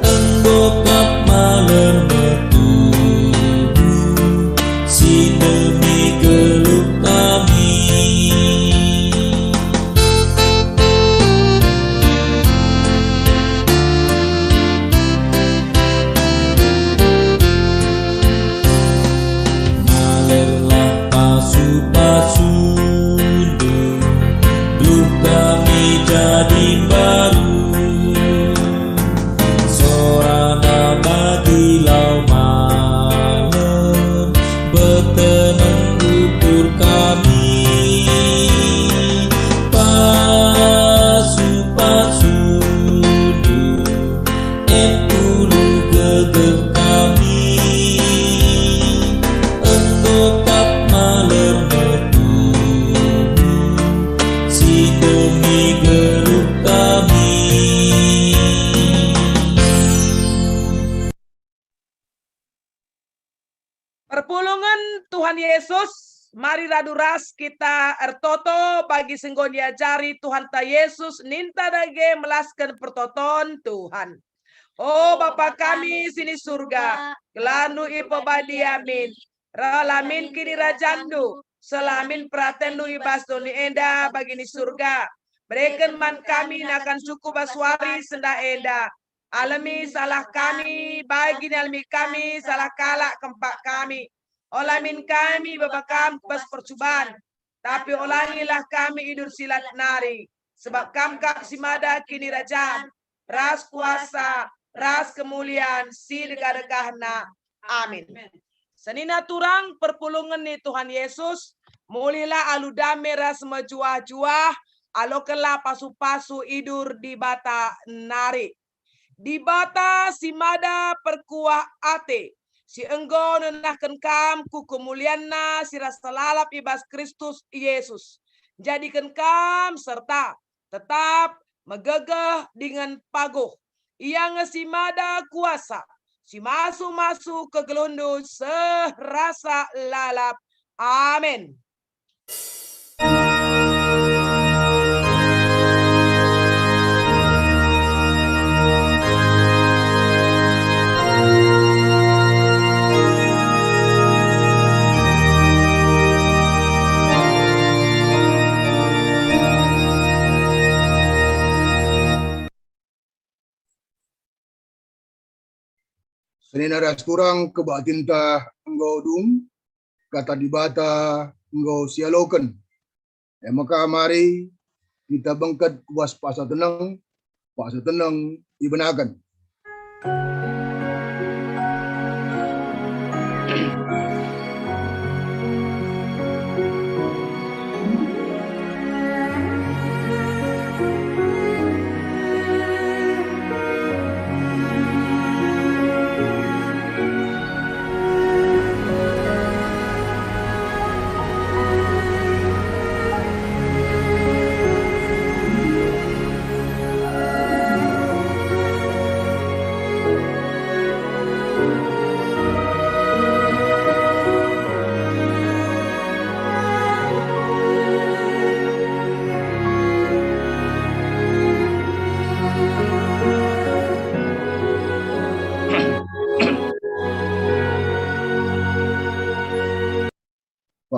enggokap maler metu si demi geluh kami. Malerlah pasu-pasundu duh kami jadi baru sorana magilau malam bertenang ukur kami pasu-pasundu epulu gegeh kami engkokap maler metu si demi geluh kami. Perpulungan Tuhan Yesus, mari raduras kita ertoto bagi senggon diajari Tuhan ta Yesus ninta dage melaskan pertoton Tuhan. Oh Bapa kami sini surga, kelanu ipo badiamin, ralamin kini rajandu, selamin pratendu ibastoni enda bagini surga. Berikan man kami akan suku baswari senda enda. Alami salah kami, bagi alami kami, salah kalak kempak kami. Olamin kami, babakam pas percobaan. Tapi olangilah kami idur silat nari. Sebab kamkak simada kini rajaan. Ras kuasa, ras kemuliaan, si degah-degahna. Amin. Senina turang perpulungan ni Tuhan Yesus. Mulilah aludame ras mejuah-juah. Alokelah pasu-pasu idur di bata nari. Di bata si mada perkuah ate, si enggo nenahkan kam ku kemulianna si rasa lalap ibas Kristus Yesus. Jadikan kam serta tetap megegeh dengan paguh. Yang si mada kuasa, si masu-masu ke gelundu serasa lalap. Amin. Senina ras kurang kebatinta engkau dung, kata dibata engkau sialoken. Ya maka mari kita bangkat kuas pasa tenang ibenakan.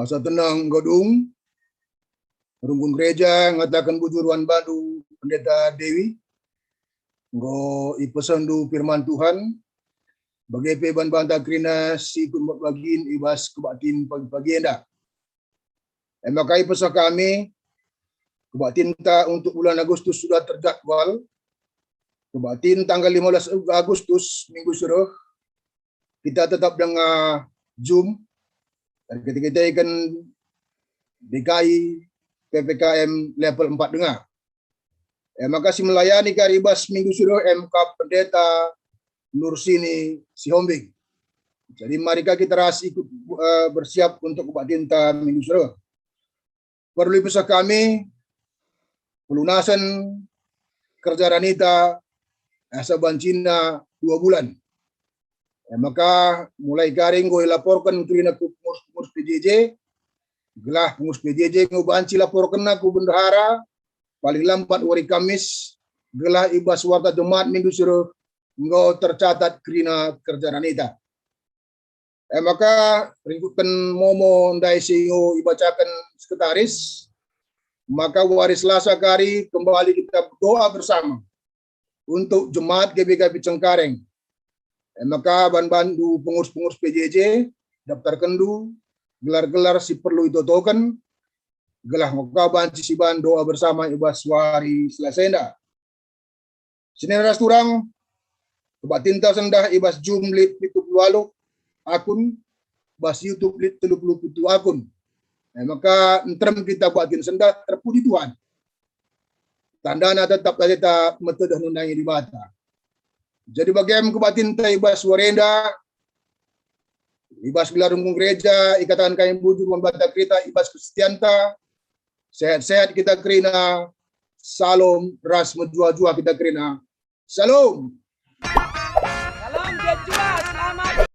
Pasal tenang godung, rungkun gereja ngatakan bujuruan badu pendeta Dewi, ngo ipesandu firman Tuhan, bagi peban banta krina si kun bagiin ibas kebatin pagi-pagi enda. Maka pesan kami, kebatin ta untuk bulan Agustus sudah terjadwal, kebatin tanggal 15 Agustus minggu suruh, kita tetap dengan Zoom. Dan kita akan DKI PPKM level 4 dengar. Maka si melayani karibas minggu suruh MK Pendeta Nursini Sihombing. Jadi mari kita ras ikut bersiap untuk kebatin ta minggu suruh. Perlu pesan kami pelunasan kerja Ranita saban Cina 2 bulan. Maka mulai garing gue laporkan kerina ke pengurus PJJ, gelah pengurus PJJ ngubanci laporkan aku bendahara, paling lambat hari Kamis, gelah ibas warta Jumat minggu suruh engkau tercatat kerina kerja Ranita. Maka ringkutan momo ndai singo ibacakan sekretaris, maka hari Selasa kari kembali kita doa bersama untuk Jemaat GBK Cengkareng. Maka bantu pengurus-pengurus PJJ daftar kendu, gelar-gelar si perlu itu token, gelah muka banci si ban doa bersama ibas wari Selasenda. Sini rasturang, kebatin ta sendah ibas jumlit itu lalu akun, bas YouTube lit 37 akun. Maka entrem kita batin sendah terpuji Tuhan. Tandana tetap kita metode nundangi di bata. Jadi bagaimana kebatin ta ibas warenda, ibas gelar rungkung gereja, ikatan kain bujur membata kereta, ibas Kristianta, sehat-sehat kita kerina, salom, ras menjua-jua kita kerina, salom. Salam jejua, selamat